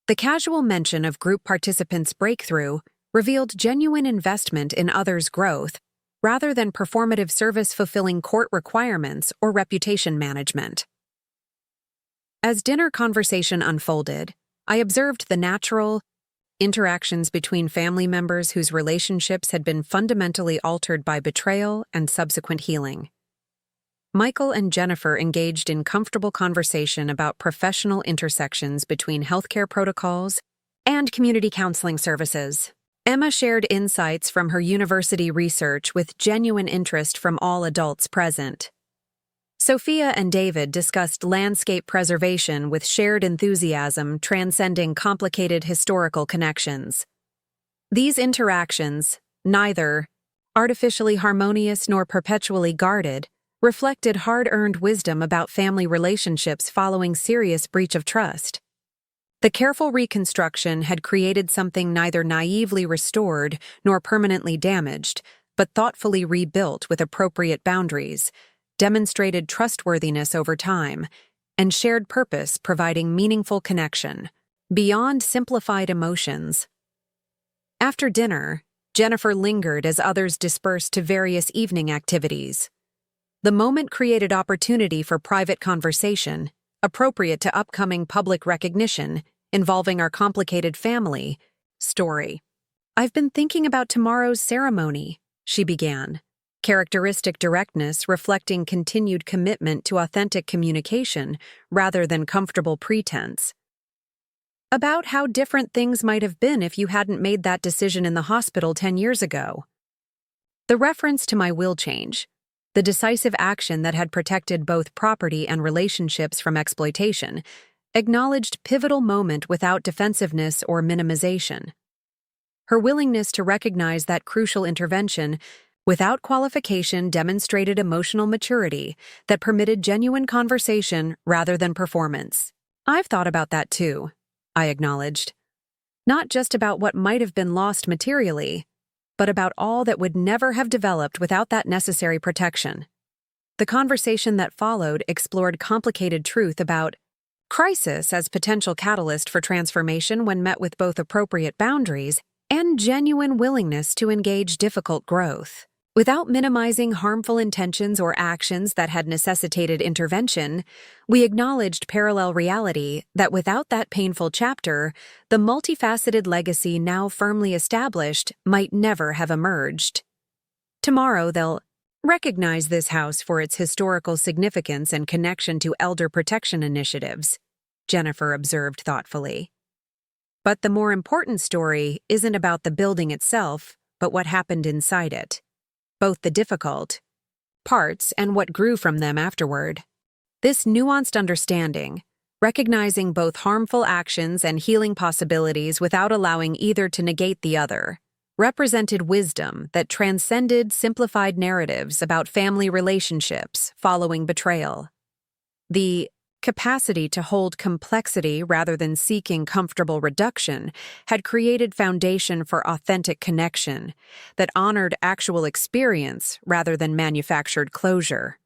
Speaker 1: The casual mention of group participants' breakthrough revealed genuine investment in others' growth rather than performative service fulfilling court requirements or reputation management. As dinner conversation unfolded, I observed the natural interactions between family members whose relationships had been fundamentally altered by betrayal and subsequent healing. Michael and Jennifer engaged in comfortable conversation about professional intersections between healthcare protocols and community counseling services. Emma shared insights from her university research with genuine interest from all adults present. Sophia and David discussed landscape preservation with shared enthusiasm transcending complicated historical connections. These interactions, neither artificially harmonious nor perpetually guarded, reflected hard-earned wisdom about family relationships following serious breach of trust. The careful reconstruction had created something neither naively restored nor permanently damaged, but thoughtfully rebuilt with appropriate boundaries, demonstrated trustworthiness over time, and shared purpose providing meaningful connection, beyond simplified emotions. After dinner, Jennifer lingered as others dispersed to various evening activities. The moment created opportunity for private conversation, appropriate to upcoming public recognition, involving our complicated family story. "I've been thinking about tomorrow's ceremony," she began, characteristic directness reflecting continued commitment to authentic communication rather than comfortable pretense. "About how different things might have been if you hadn't made that decision in the hospital 10 years ago." The reference to my will change, the decisive action that had protected both property and relationships from exploitation, acknowledged pivotal moment without defensiveness or minimization. Her willingness to recognize that crucial intervention without qualification demonstrated emotional maturity that permitted genuine conversation rather than performance. "I've thought about that too," I acknowledged. "Not just about what might have been lost materially, but about all that would never have developed without that necessary protection." The conversation that followed explored complicated truth about crisis as potential catalyst for transformation when met with both appropriate boundaries and genuine willingness to engage difficult growth. Without minimizing harmful intentions or actions that had necessitated intervention, we acknowledged parallel reality that without that painful chapter, the multifaceted legacy now firmly established might never have emerged. "Tomorrow they'll recognize this house for its historical significance and connection to elder protection initiatives," Jennifer observed thoughtfully. "But the more important story isn't about the building itself, but what happened inside it. Both the difficult parts and what grew from them afterward. This nuanced understanding, recognizing both harmful actions and healing possibilities without allowing either to negate the other, represented wisdom that transcended simplified narratives about family relationships following betrayal. The capacity to hold complexity rather than seeking comfortable reduction had created foundation for authentic connection that honored actual experience rather than manufactured closure.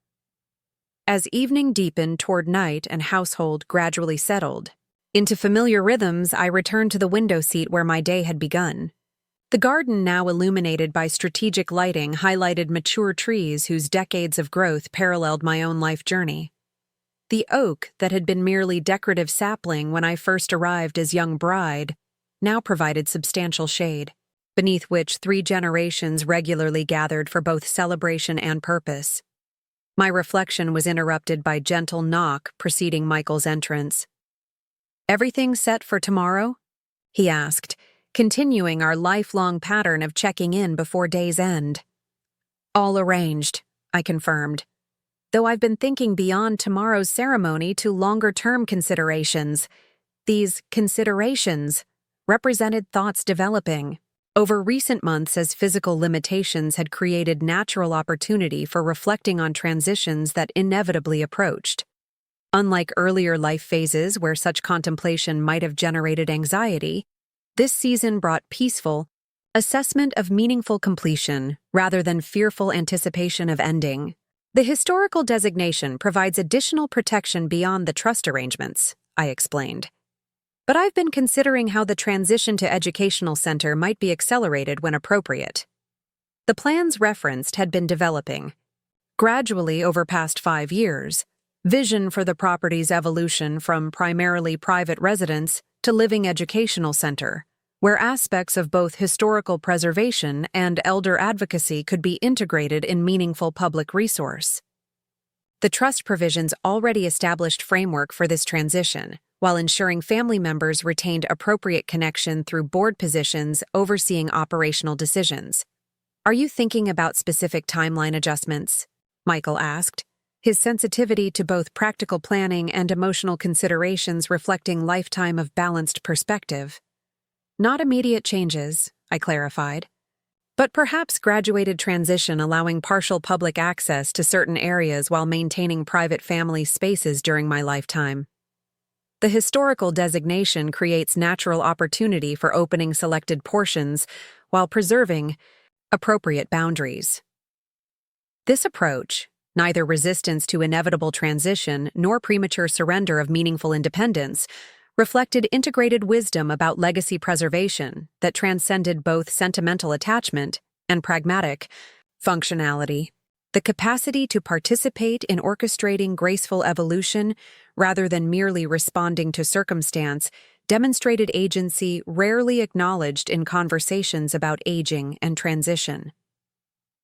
Speaker 1: As evening deepened toward night and household gradually settled into familiar rhythms, I returned to the window seat where my day had begun. The garden, now illuminated by strategic lighting, highlighted mature trees whose decades of growth paralleled my own life journey. The oak that had been merely decorative sapling when I first arrived as young bride now provided substantial shade, beneath which 3 generations regularly gathered for both celebration and purpose. My reflection was interrupted by gentle knock preceding Michael's entrance. "Everything set for tomorrow?" he asked, continuing our lifelong pattern of checking in before day's end. "All arranged," I confirmed, though I've been thinking beyond tomorrow's ceremony to longer-term considerations. These considerations represented thoughts developing over recent months as physical limitations had created natural opportunity for reflecting on transitions that inevitably approached. Unlike earlier life phases where such contemplation might have generated anxiety, this season brought peaceful, assessment of meaningful completion rather than fearful anticipation of ending. The historical designation provides additional protection beyond the trust arrangements, I explained. But I've been considering how the transition to educational center might be accelerated when appropriate. The plans referenced had been developing, gradually over past 5 years, vision for the property's evolution from primarily private residence to living educational center, where aspects of both historical preservation and elder advocacy could be integrated in meaningful public resource. The trust provisions already established framework for this transition, while ensuring family members retained appropriate connection through board positions overseeing operational decisions. Are you thinking about specific timeline adjustments? Michael asked, his sensitivity to both practical planning and emotional considerations reflecting lifetime of balanced perspective. Not immediate changes, I clarified, but perhaps graduated transition allowing partial public access to certain areas while maintaining private family spaces during my lifetime. The historical designation creates natural opportunity for opening selected portions while preserving appropriate boundaries. This approach, neither resistance to inevitable transition nor premature surrender of meaningful independence, reflected integrated wisdom about legacy preservation that transcended both sentimental attachment and pragmatic functionality. The capacity to participate in orchestrating graceful evolution rather than merely responding to circumstance demonstrated agency rarely acknowledged in conversations about aging and transition.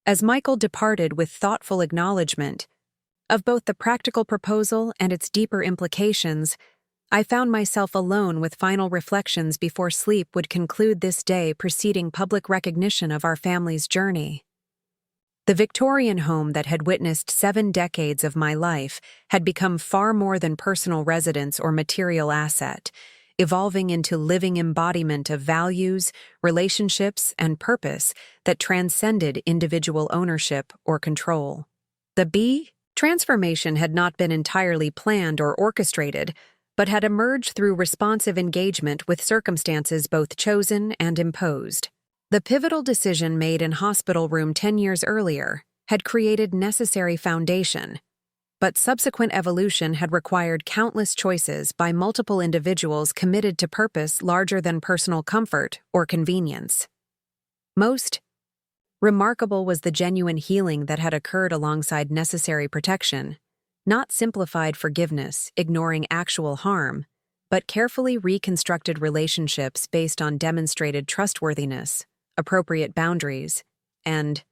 Speaker 1: As Michael departed with thoughtful acknowledgement of both the practical proposal and its deeper implications, I found myself alone with final reflections before sleep would conclude this day preceding public recognition of our family's journey. The Victorian home that had witnessed 7 decades of my life had become far more than personal residence or material asset, evolving into living embodiment of values, relationships, and purpose that transcended individual ownership or control. The transformation had not been entirely planned or orchestrated, but had emerged through responsive engagement with circumstances both chosen and imposed. The pivotal decision made in hospital room 10 years earlier had created necessary foundation, but subsequent evolution had required countless choices by multiple individuals committed to purpose larger than personal comfort or convenience. Most remarkable was the genuine healing that had occurred alongside necessary protection, not simplified forgiveness, ignoring actual harm, but carefully reconstructed relationships based on demonstrated trustworthiness, appropriate boundaries, and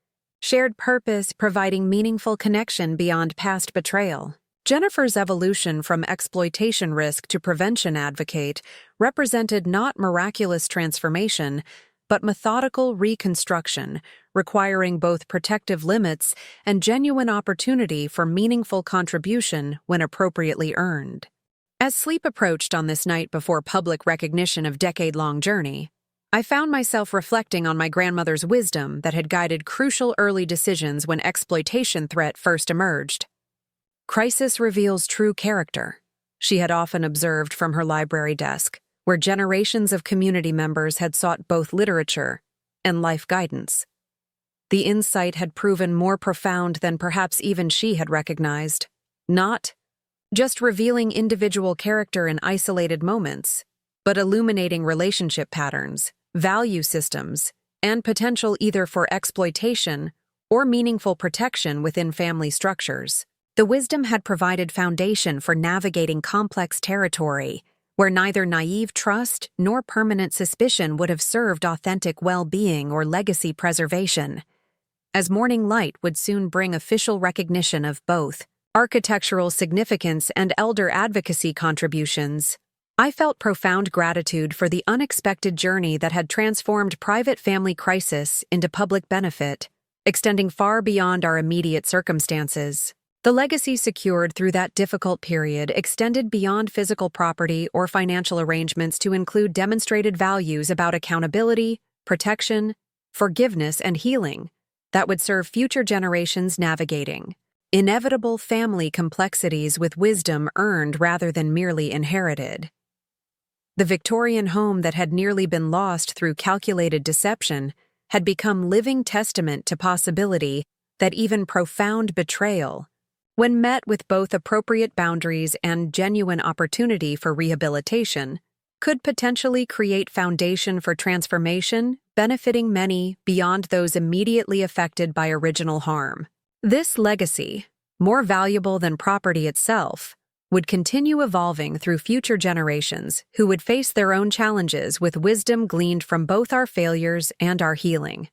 Speaker 1: shared purpose providing meaningful connection beyond past betrayal. Jennifer's evolution from exploitation risk to prevention advocate represented not miraculous transformation, but methodical reconstruction, requiring both protective limits and genuine opportunity for meaningful contribution when appropriately earned. As sleep approached on this night before public recognition of decade-long journey, I found myself reflecting on my grandmother's wisdom that had guided crucial early decisions when exploitation threat first emerged. Crisis reveals true character, she had often observed from her library desk, where generations of community members had sought both literature and life guidance. The insight had proven more profound than perhaps even she had recognized, not just revealing individual character in isolated moments, but illuminating relationship patterns, value systems, and potential either for exploitation or meaningful protection within family structures. The wisdom had provided foundation for navigating complex territory, where neither naive trust nor permanent suspicion would have served authentic well-being or legacy preservation. As morning light would soon bring official recognition of both architectural significance and elder advocacy contributions, I felt profound gratitude for the unexpected journey that had transformed private family crisis into public benefit, extending far beyond our immediate circumstances. The legacy secured through that difficult period extended beyond physical property or financial arrangements to include demonstrated values about accountability, protection, forgiveness, and healing that would serve future generations navigating inevitable family complexities with wisdom earned rather than merely inherited. The Victorian home that had nearly been lost through calculated deception had become living testament to possibility that even profound betrayal, when met with both appropriate boundaries and genuine opportunity for rehabilitation, could potentially create foundation for transformation, benefiting many beyond those immediately affected by original harm. This legacy, more valuable than property itself, would continue evolving through future generations who would face their own challenges with wisdom gleaned from both our failures and our healing.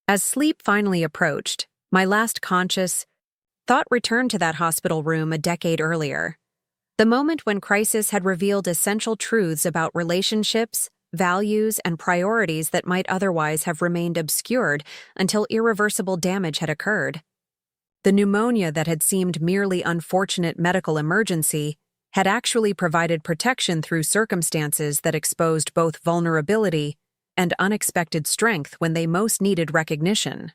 Speaker 1: As sleep finally approached, my last conscious thought returned to that hospital room a decade earlier, the moment when crisis had revealed essential truths about relationships, values, and priorities that might otherwise have remained obscured until irreversible damage had occurred. The pneumonia that had seemed merely unfortunate medical emergency had actually provided protection through circumstances that exposed both vulnerability and unexpected strength when they most needed recognition.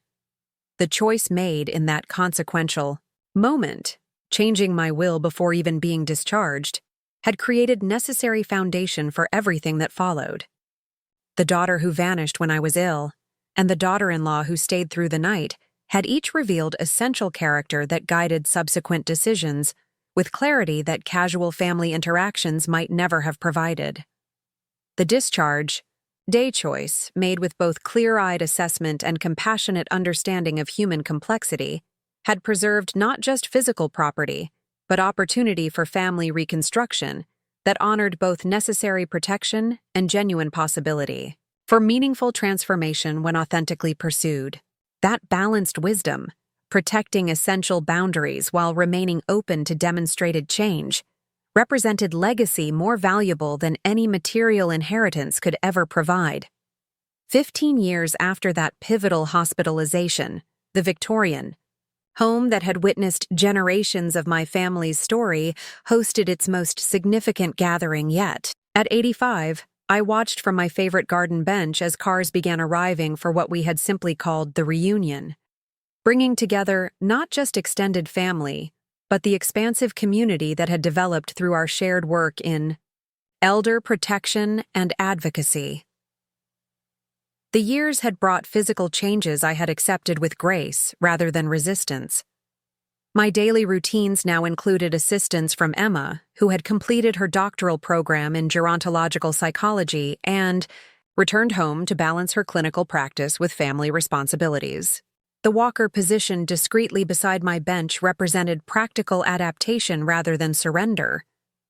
Speaker 1: The choice made in that consequential moment, changing my will before even being discharged, had created necessary foundation for everything that followed. The daughter who vanished when I was ill, and the daughter-in-law who stayed through the night, had each revealed essential character that guided subsequent decisions, with clarity that casual family interactions might never have provided. The discharge, day choice, made with both clear-eyed assessment and compassionate understanding of human complexity, had preserved not just physical property, but opportunity for family reconstruction that honored both necessary protection and genuine possibility for meaningful transformation when authentically pursued. That balanced wisdom, protecting essential boundaries while remaining open to demonstrated change, represented legacy more valuable than any material inheritance could ever provide. 15 years after that pivotal hospitalization, the Victorian, home that had witnessed generations of my family's story, hosted its most significant gathering yet. At 85, I watched from my favorite garden bench as cars began arriving for what we had simply called the reunion, bringing together not just extended family, but the expansive community that had developed through our shared work in elder protection and advocacy. The years had brought physical changes I had accepted with grace rather than resistance. My daily routines now included assistance from Emma, who had completed her doctoral program in gerontological psychology and returned home to balance her clinical practice with family responsibilities. The walker positioned discreetly beside my bench represented practical adaptation rather than surrender,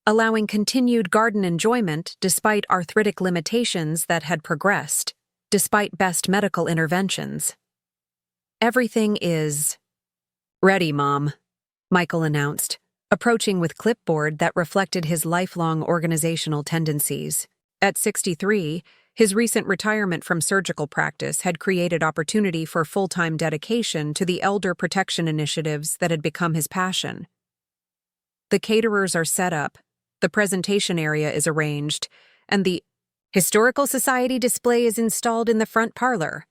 Speaker 1: allowing continued garden enjoyment despite arthritic limitations that had progressed, despite best medical interventions. "Everything is ready, Mom," Michael announced, approaching with clipboard that reflected his lifelong organizational tendencies. At 63, his recent retirement from surgical practice had created opportunity for full-time dedication to the elder protection initiatives that had become his passion. The caterers are set up, the presentation area is arranged, and the Historical Society display is installed in the front parlor.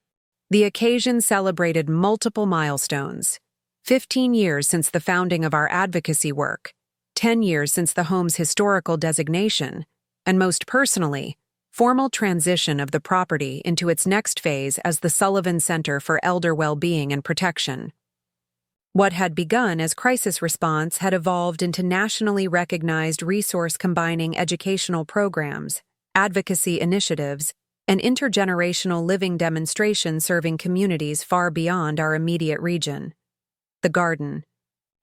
Speaker 1: The occasion celebrated multiple milestones: 15 years since the founding of our advocacy work, 10 years since the home's historical designation, and most personally, formal transition of the property into its next phase as the Sullivan Center for Elder Well-Being and Protection. What had begun as crisis response had evolved into nationally recognized resource combining educational programs, advocacy initiatives, and intergenerational living demonstrations serving communities far beyond our immediate region. The garden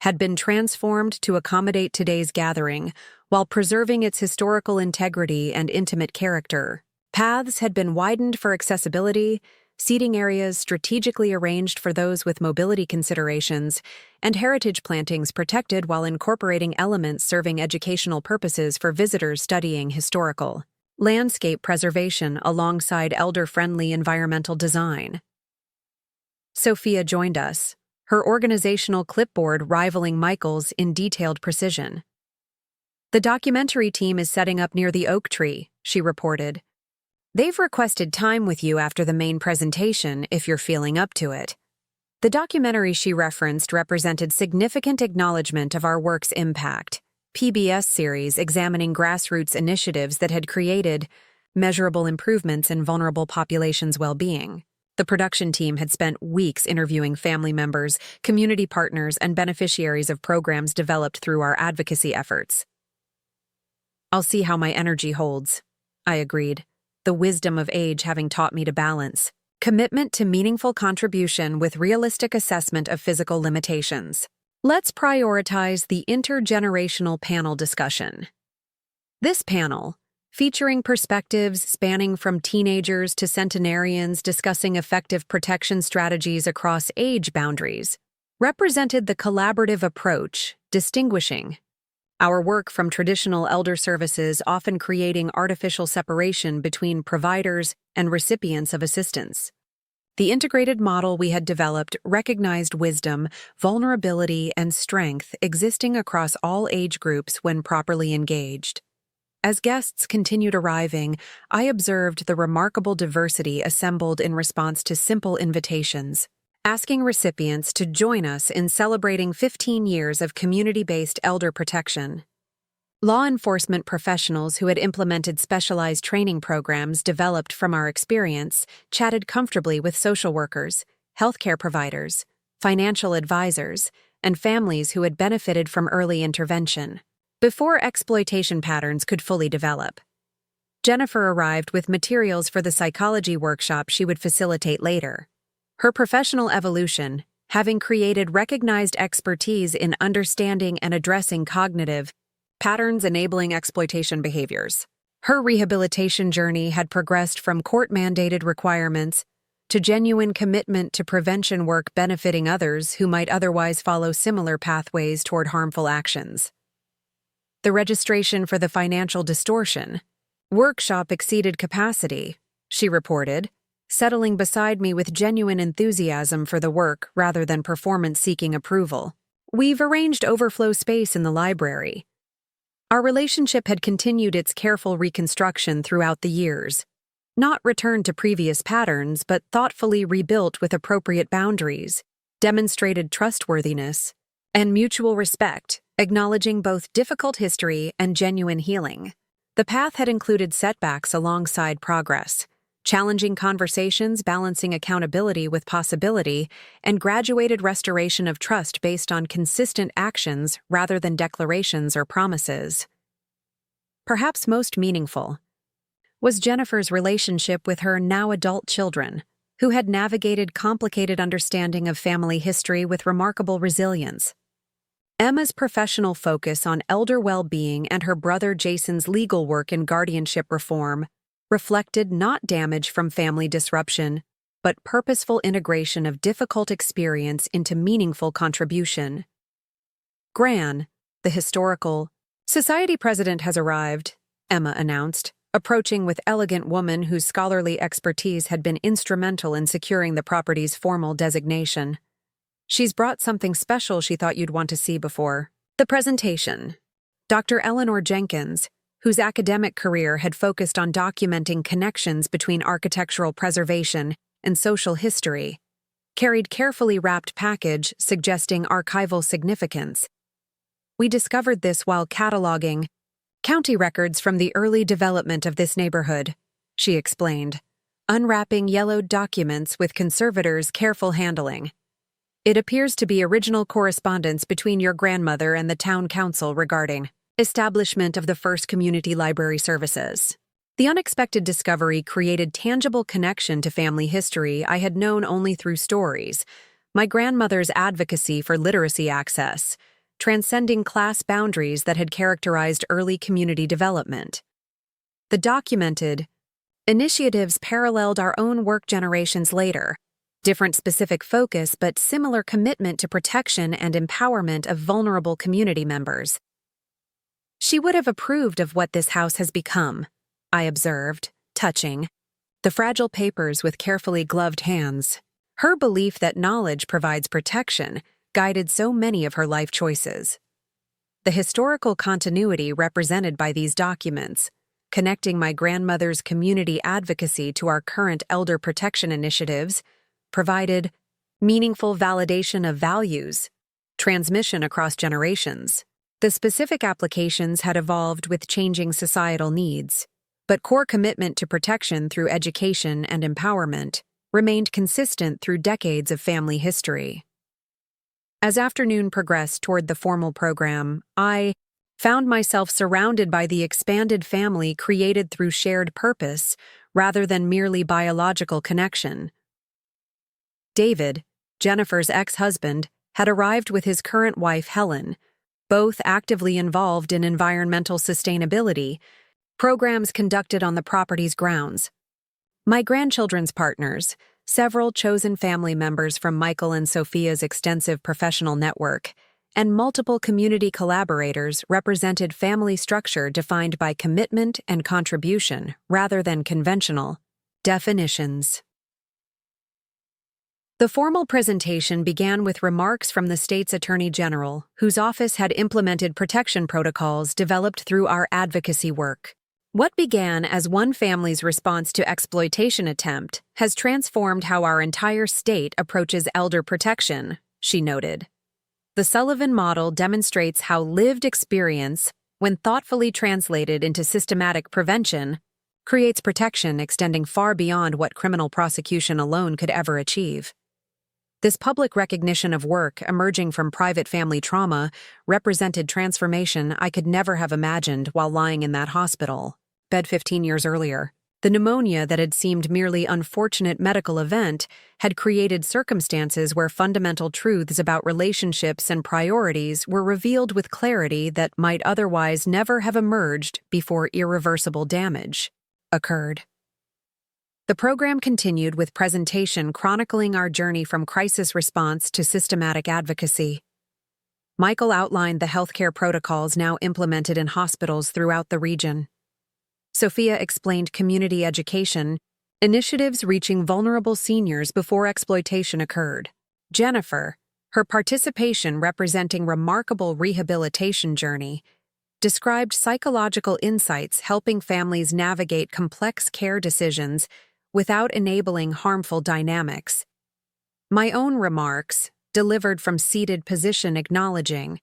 Speaker 1: had been transformed to accommodate today's gathering while preserving its historical integrity and intimate character. Paths had been widened for accessibility, seating areas strategically arranged for those with mobility considerations, and heritage plantings protected while incorporating elements serving educational purposes for visitors studying historical landscape preservation alongside elder-friendly environmental design. Sophia joined us, her organizational clipboard rivaling Michael's in detailed precision. "The documentary team is setting up near the oak tree," she reported. "They've requested time with you after the main presentation if you're feeling up to it." The documentary she referenced represented significant acknowledgement of our work's impact. PBS series examining grassroots initiatives that had created measurable improvements in vulnerable populations' well-being. The production team had spent weeks interviewing family members, community partners, and beneficiaries of programs developed through our advocacy efforts. "I'll see how my energy holds," I agreed, the wisdom of age having taught me to balance commitment to meaningful contribution with realistic assessment of physical limitations. Let's prioritize the intergenerational panel discussion. This panel, featuring perspectives spanning from teenagers to centenarians discussing effective protection strategies across age boundaries, represented the collaborative approach, distinguishing our work from traditional elder services, often creating artificial separation between providers and recipients of assistance. The integrated model we had developed recognized wisdom, vulnerability, and strength existing across all age groups when properly engaged. As guests continued arriving, I observed the remarkable diversity assembled in response to simple invitations, asking recipients to join us in celebrating 15 years of community-based elder protection. Law enforcement professionals who had implemented specialized training programs developed from our experience chatted comfortably with social workers, healthcare providers, financial advisors, and families who had benefited from early intervention before exploitation patterns could fully develop. Jennifer arrived with materials for the psychology workshop she would facilitate later. Her professional evolution, having created recognized expertise in understanding and addressing cognitive patterns enabling exploitation behaviors. Her rehabilitation journey had progressed from court-mandated requirements to genuine commitment to prevention work benefiting others who might otherwise follow similar pathways toward harmful actions. The registration for the financial distortion workshop exceeded capacity, she reported, settling beside me with genuine enthusiasm for the work rather than performance-seeking approval. "We've arranged overflow space in the library." Our relationship had continued its careful reconstruction throughout the years, not returned to previous patterns but thoughtfully rebuilt with appropriate boundaries, demonstrated trustworthiness, and mutual respect, acknowledging both difficult history and genuine healing. The path had included setbacks alongside progress, challenging conversations balancing accountability with possibility, and graduated restoration of trust based on consistent actions rather than declarations or promises. Perhaps most meaningful was Jennifer's relationship with her now-adult children, who had navigated complicated understanding of family history with remarkable resilience. Emma's professional focus on elder well-being and her brother Jason's legal work in guardianship reform reflected not damage from family disruption, but purposeful integration of difficult experience into meaningful contribution. "Gran, the historical society president has arrived," Emma announced, approaching with elegant woman whose scholarly expertise had been instrumental in securing the property's formal designation. "She's brought something special she thought you'd want to see before." The presentation. Dr. Eleanor Jenkins, whose academic career had focused on documenting connections between architectural preservation and social history, carried carefully wrapped package suggesting archival significance. "We discovered this while cataloging county records from the early development of this neighborhood," she explained, unwrapping yellowed documents with conservators' careful handling. "It appears to be original correspondence between your grandmother and the town council regarding establishment of the first community library services." The unexpected discovery created tangible connection to family history I had known only through stories, my grandmother's advocacy for literacy access, transcending class boundaries that had characterized early community development. The documented initiatives paralleled our own work generations later, different specific focus but similar commitment to protection and empowerment of vulnerable community members. "She would have approved of what this house has become," I observed, touching the fragile papers with carefully gloved hands. Her belief that knowledge provides protection guided so many of her life choices. The historical continuity represented by these documents, connecting my grandmother's community advocacy to our current elder protection initiatives, provided meaningful validation of values, transmission across generations. The specific applications had evolved with changing societal needs, but core commitment to protection through education and empowerment remained consistent through decades of family history. As afternoon progressed toward the formal program, I found myself surrounded by the expanded family created through shared purpose rather than merely biological connection. David, Jennifer's ex-husband, had arrived with his current wife, Helen, both actively involved in environmental sustainability programs conducted on the property's grounds. My grandchildren's partners, several chosen family members from Michael and Sophia's extensive professional network, and multiple community collaborators represented family structure defined by commitment and contribution rather than conventional definitions. The formal presentation began with remarks from the state's Attorney General, whose office had implemented protection protocols developed through our advocacy work. What began as one family's response to exploitation attempt has transformed how our entire state approaches elder protection, she noted. The Sullivan model demonstrates how lived experience, when thoughtfully translated into systematic prevention, creates protection extending far beyond what criminal prosecution alone could ever achieve. This public recognition of work emerging from private family trauma represented transformation I could never have imagined while lying in that hospital bed 15 years earlier. The pneumonia that had seemed merely unfortunate medical event had created circumstances where fundamental truths about relationships and priorities were revealed with clarity that might otherwise never have emerged before irreversible damage occurred. The program continued with presentation chronicling our journey from crisis response to systematic advocacy. Michael outlined the healthcare protocols now implemented in hospitals throughout the region. Sophia explained community education, initiatives reaching vulnerable seniors before exploitation occurred. Jennifer, her participation representing remarkable rehabilitation journey, described psychological insights helping families navigate complex care decisions without enabling harmful dynamics. My own remarks, delivered from seated position acknowledging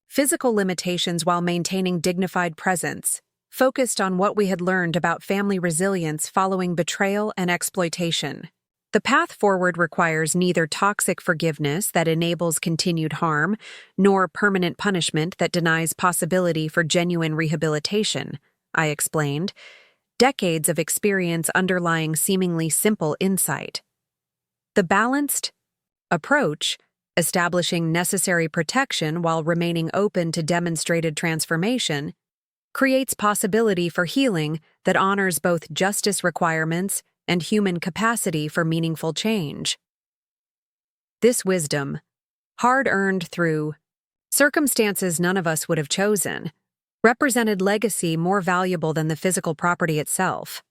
Speaker 1: physical limitations while maintaining dignified presence, focused on what we had learned about family resilience following betrayal and exploitation. The path forward requires neither toxic forgiveness that enables continued harm, nor permanent punishment that denies possibility for genuine rehabilitation, I explained, decades of experience underlying seemingly simple insight. The balanced approach, establishing necessary protection while remaining open to demonstrated transformation, creates possibility for healing that honors both justice requirements and human capacity for meaningful change. This wisdom, hard-earned through circumstances none of us would have chosen, represented legacy more valuable than the physical property itself.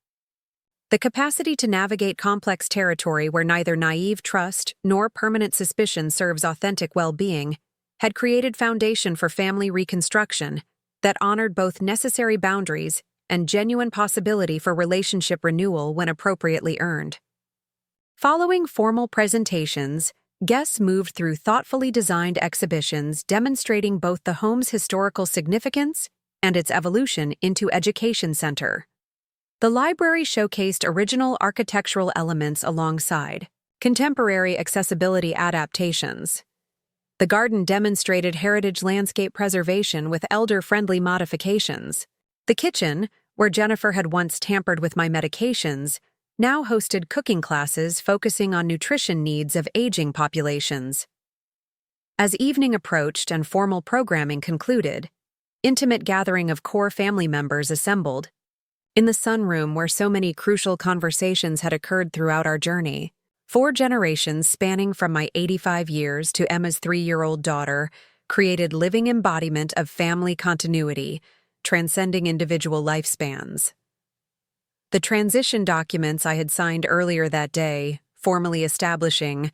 Speaker 1: The capacity to navigate complex territory where neither naive trust nor permanent suspicion serves authentic well-being had created foundation for family reconstruction that honored both necessary boundaries and genuine possibility for relationship renewal when appropriately earned. Following formal presentations, guests moved through thoughtfully designed exhibitions demonstrating both the home's historical significance and its evolution into education center. The library showcased original architectural elements alongside contemporary accessibility adaptations. The garden demonstrated heritage landscape preservation with elder-friendly modifications. The kitchen, where Jennifer had once tampered with my medications, now hosted cooking classes focusing on nutrition needs of aging populations. As evening approached and formal programming concluded, intimate gathering of core family members assembled. In the sunroom where so many crucial conversations had occurred throughout our journey, 4 generations spanning from my 85 years to Emma's 3-year-old daughter created living embodiment of family continuity, transcending individual lifespans. The transition documents I had signed earlier that day, formally establishing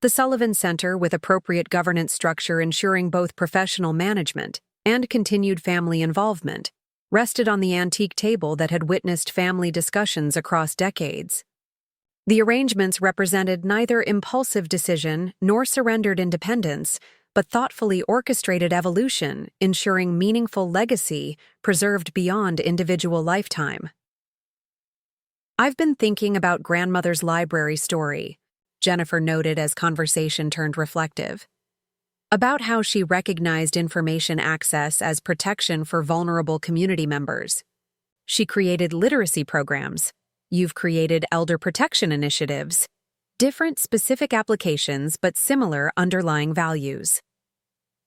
Speaker 1: the Sullivan Center with appropriate governance structure ensuring both professional management and continued family involvement, rested on the antique table that had witnessed family discussions across decades. The arrangements represented neither impulsive decision nor surrendered independence, but thoughtfully orchestrated evolution, ensuring meaningful legacy preserved beyond individual lifetime. I've been thinking about grandmother's library story, Jennifer noted as conversation turned reflective. About how she recognized information access as protection for vulnerable community members. She created literacy programs. You've created elder protection initiatives. Different specific applications but similar underlying values.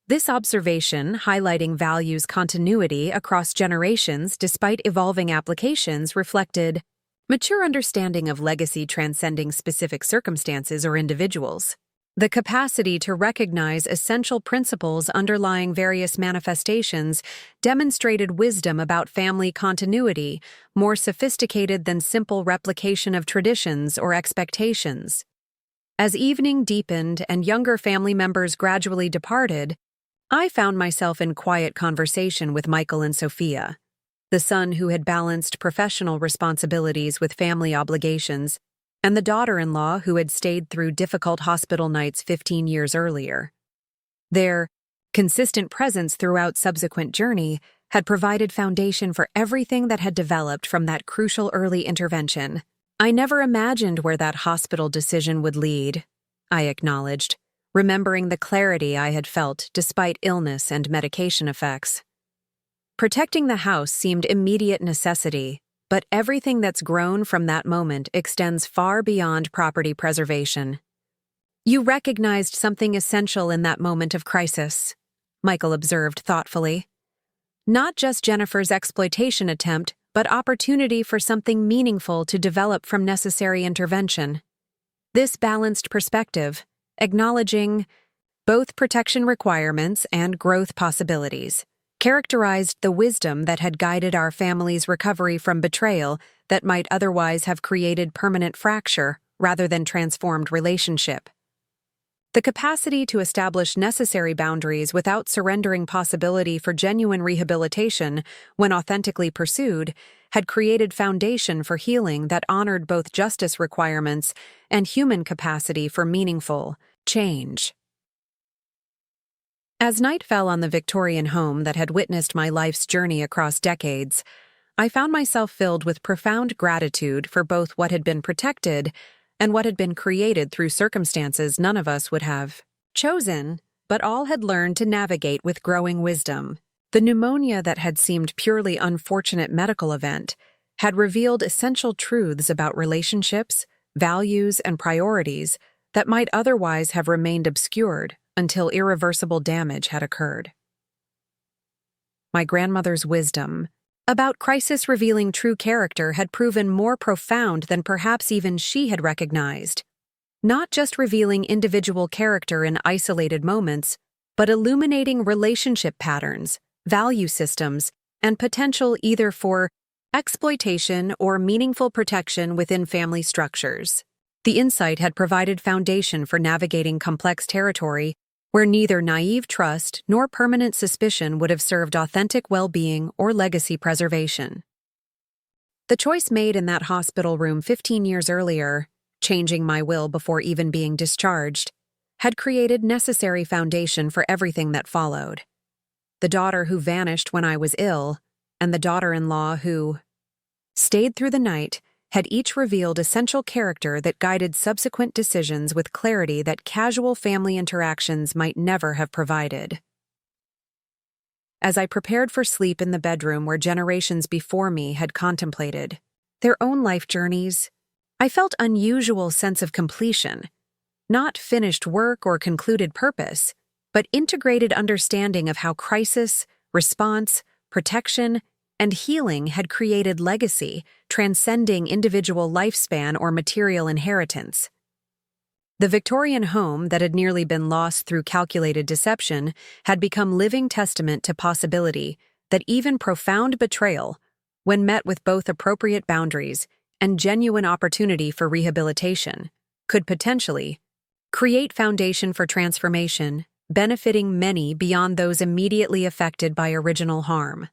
Speaker 1: This observation, highlighting values continuity across generations despite evolving applications, reflected mature understanding of legacy transcending specific circumstances or individuals. The capacity to recognize essential principles underlying various manifestations demonstrated wisdom about family continuity, more sophisticated than simple replication of traditions or expectations. As evening deepened and younger family members gradually departed, I found myself in quiet conversation with Michael and Sophia, the son who had balanced professional responsibilities with family obligations, and the daughter-in-law who had stayed through difficult hospital nights 15 years earlier. Their consistent presence throughout subsequent journey had provided foundation for everything that had developed from that crucial early intervention. I never imagined where that hospital decision would lead, I acknowledged, remembering the clarity I had felt despite illness and medication effects. Protecting the house seemed immediate necessity, but everything that's grown from that moment extends far beyond property preservation. You recognized something essential in that moment of crisis, Michael observed thoughtfully. Not just Jennifer's exploitation attempt, but opportunity for something meaningful to develop from necessary intervention. This balanced perspective, acknowledging both protection requirements and growth possibilities, characterized the wisdom that had guided our family's recovery from betrayal that might otherwise have created permanent fracture rather than transformed relationship. The capacity to establish necessary boundaries without surrendering possibility for genuine rehabilitation when authentically pursued had created foundation for healing that honored both justice requirements and human capacity for meaningful change. As night fell on the Victorian home that had witnessed my life's journey across decades, I found myself filled with profound gratitude for both what had been protected and what had been created through circumstances none of us would have chosen, but all had learned to navigate with growing wisdom. The pneumonia that had seemed purely unfortunate medical event had revealed essential truths about relationships, values, and priorities that might otherwise have remained obscured until irreversible damage had occurred. My grandmother's wisdom about crisis revealing true character had proven more profound than perhaps even she had recognized, not just revealing individual character in isolated moments, but illuminating relationship patterns, value systems, and potential either for exploitation or meaningful protection within family structures. The insight had provided foundation for navigating complex territory where neither naive trust nor permanent suspicion would have served authentic well-being or legacy preservation. The choice made in that hospital room 15 years earlier, changing my will before even being discharged, had created necessary foundation for everything that followed. The daughter who vanished when I was ill, and the daughter-in-law who stayed through the night, had each revealed essential character that guided subsequent decisions with clarity that casual family interactions might never have provided. As I prepared for sleep in the bedroom where generations before me had contemplated their own life journeys, I felt an unusual sense of completion, not finished work or concluded purpose, but integrated understanding of how crisis, response, protection, and healing had created legacy, transcending individual lifespan or material inheritance. The Victorian home that had nearly been lost through calculated deception had become living testament to possibility that even profound betrayal, when met with both appropriate boundaries and genuine opportunity for rehabilitation, could potentially create foundation for transformation, benefiting many beyond those immediately affected by original harm.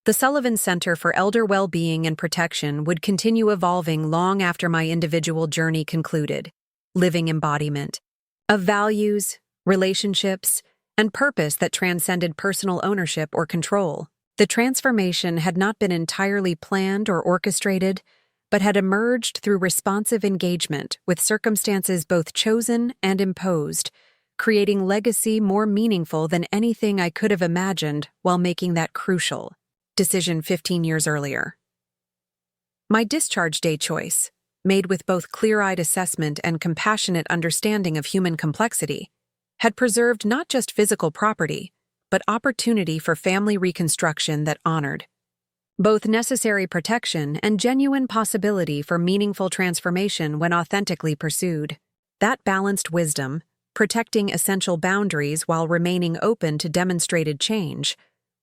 Speaker 1: The Sullivan Center for Elder Well-Being and Protection would continue evolving long after my individual journey concluded, living embodiment of values, relationships, and purpose that transcended personal ownership or control. The transformation had not been entirely planned or orchestrated, but had emerged through responsive engagement with circumstances both chosen and imposed, creating legacy more meaningful than anything I could have imagined while making that crucial decision 15 years earlier. My discharge day choice, made with both clear-eyed assessment and compassionate understanding of human complexity, had preserved not just physical property, but opportunity for family reconstruction that honored both necessary protection and genuine possibility for meaningful transformation when authentically pursued. That balanced wisdom, protecting essential boundaries while remaining open to demonstrated change,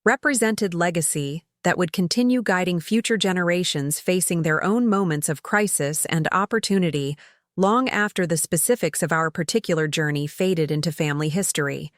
Speaker 1: represented legacy that would continue guiding future generations facing their own moments of crisis and opportunity long after the specifics of our particular journey faded into family history.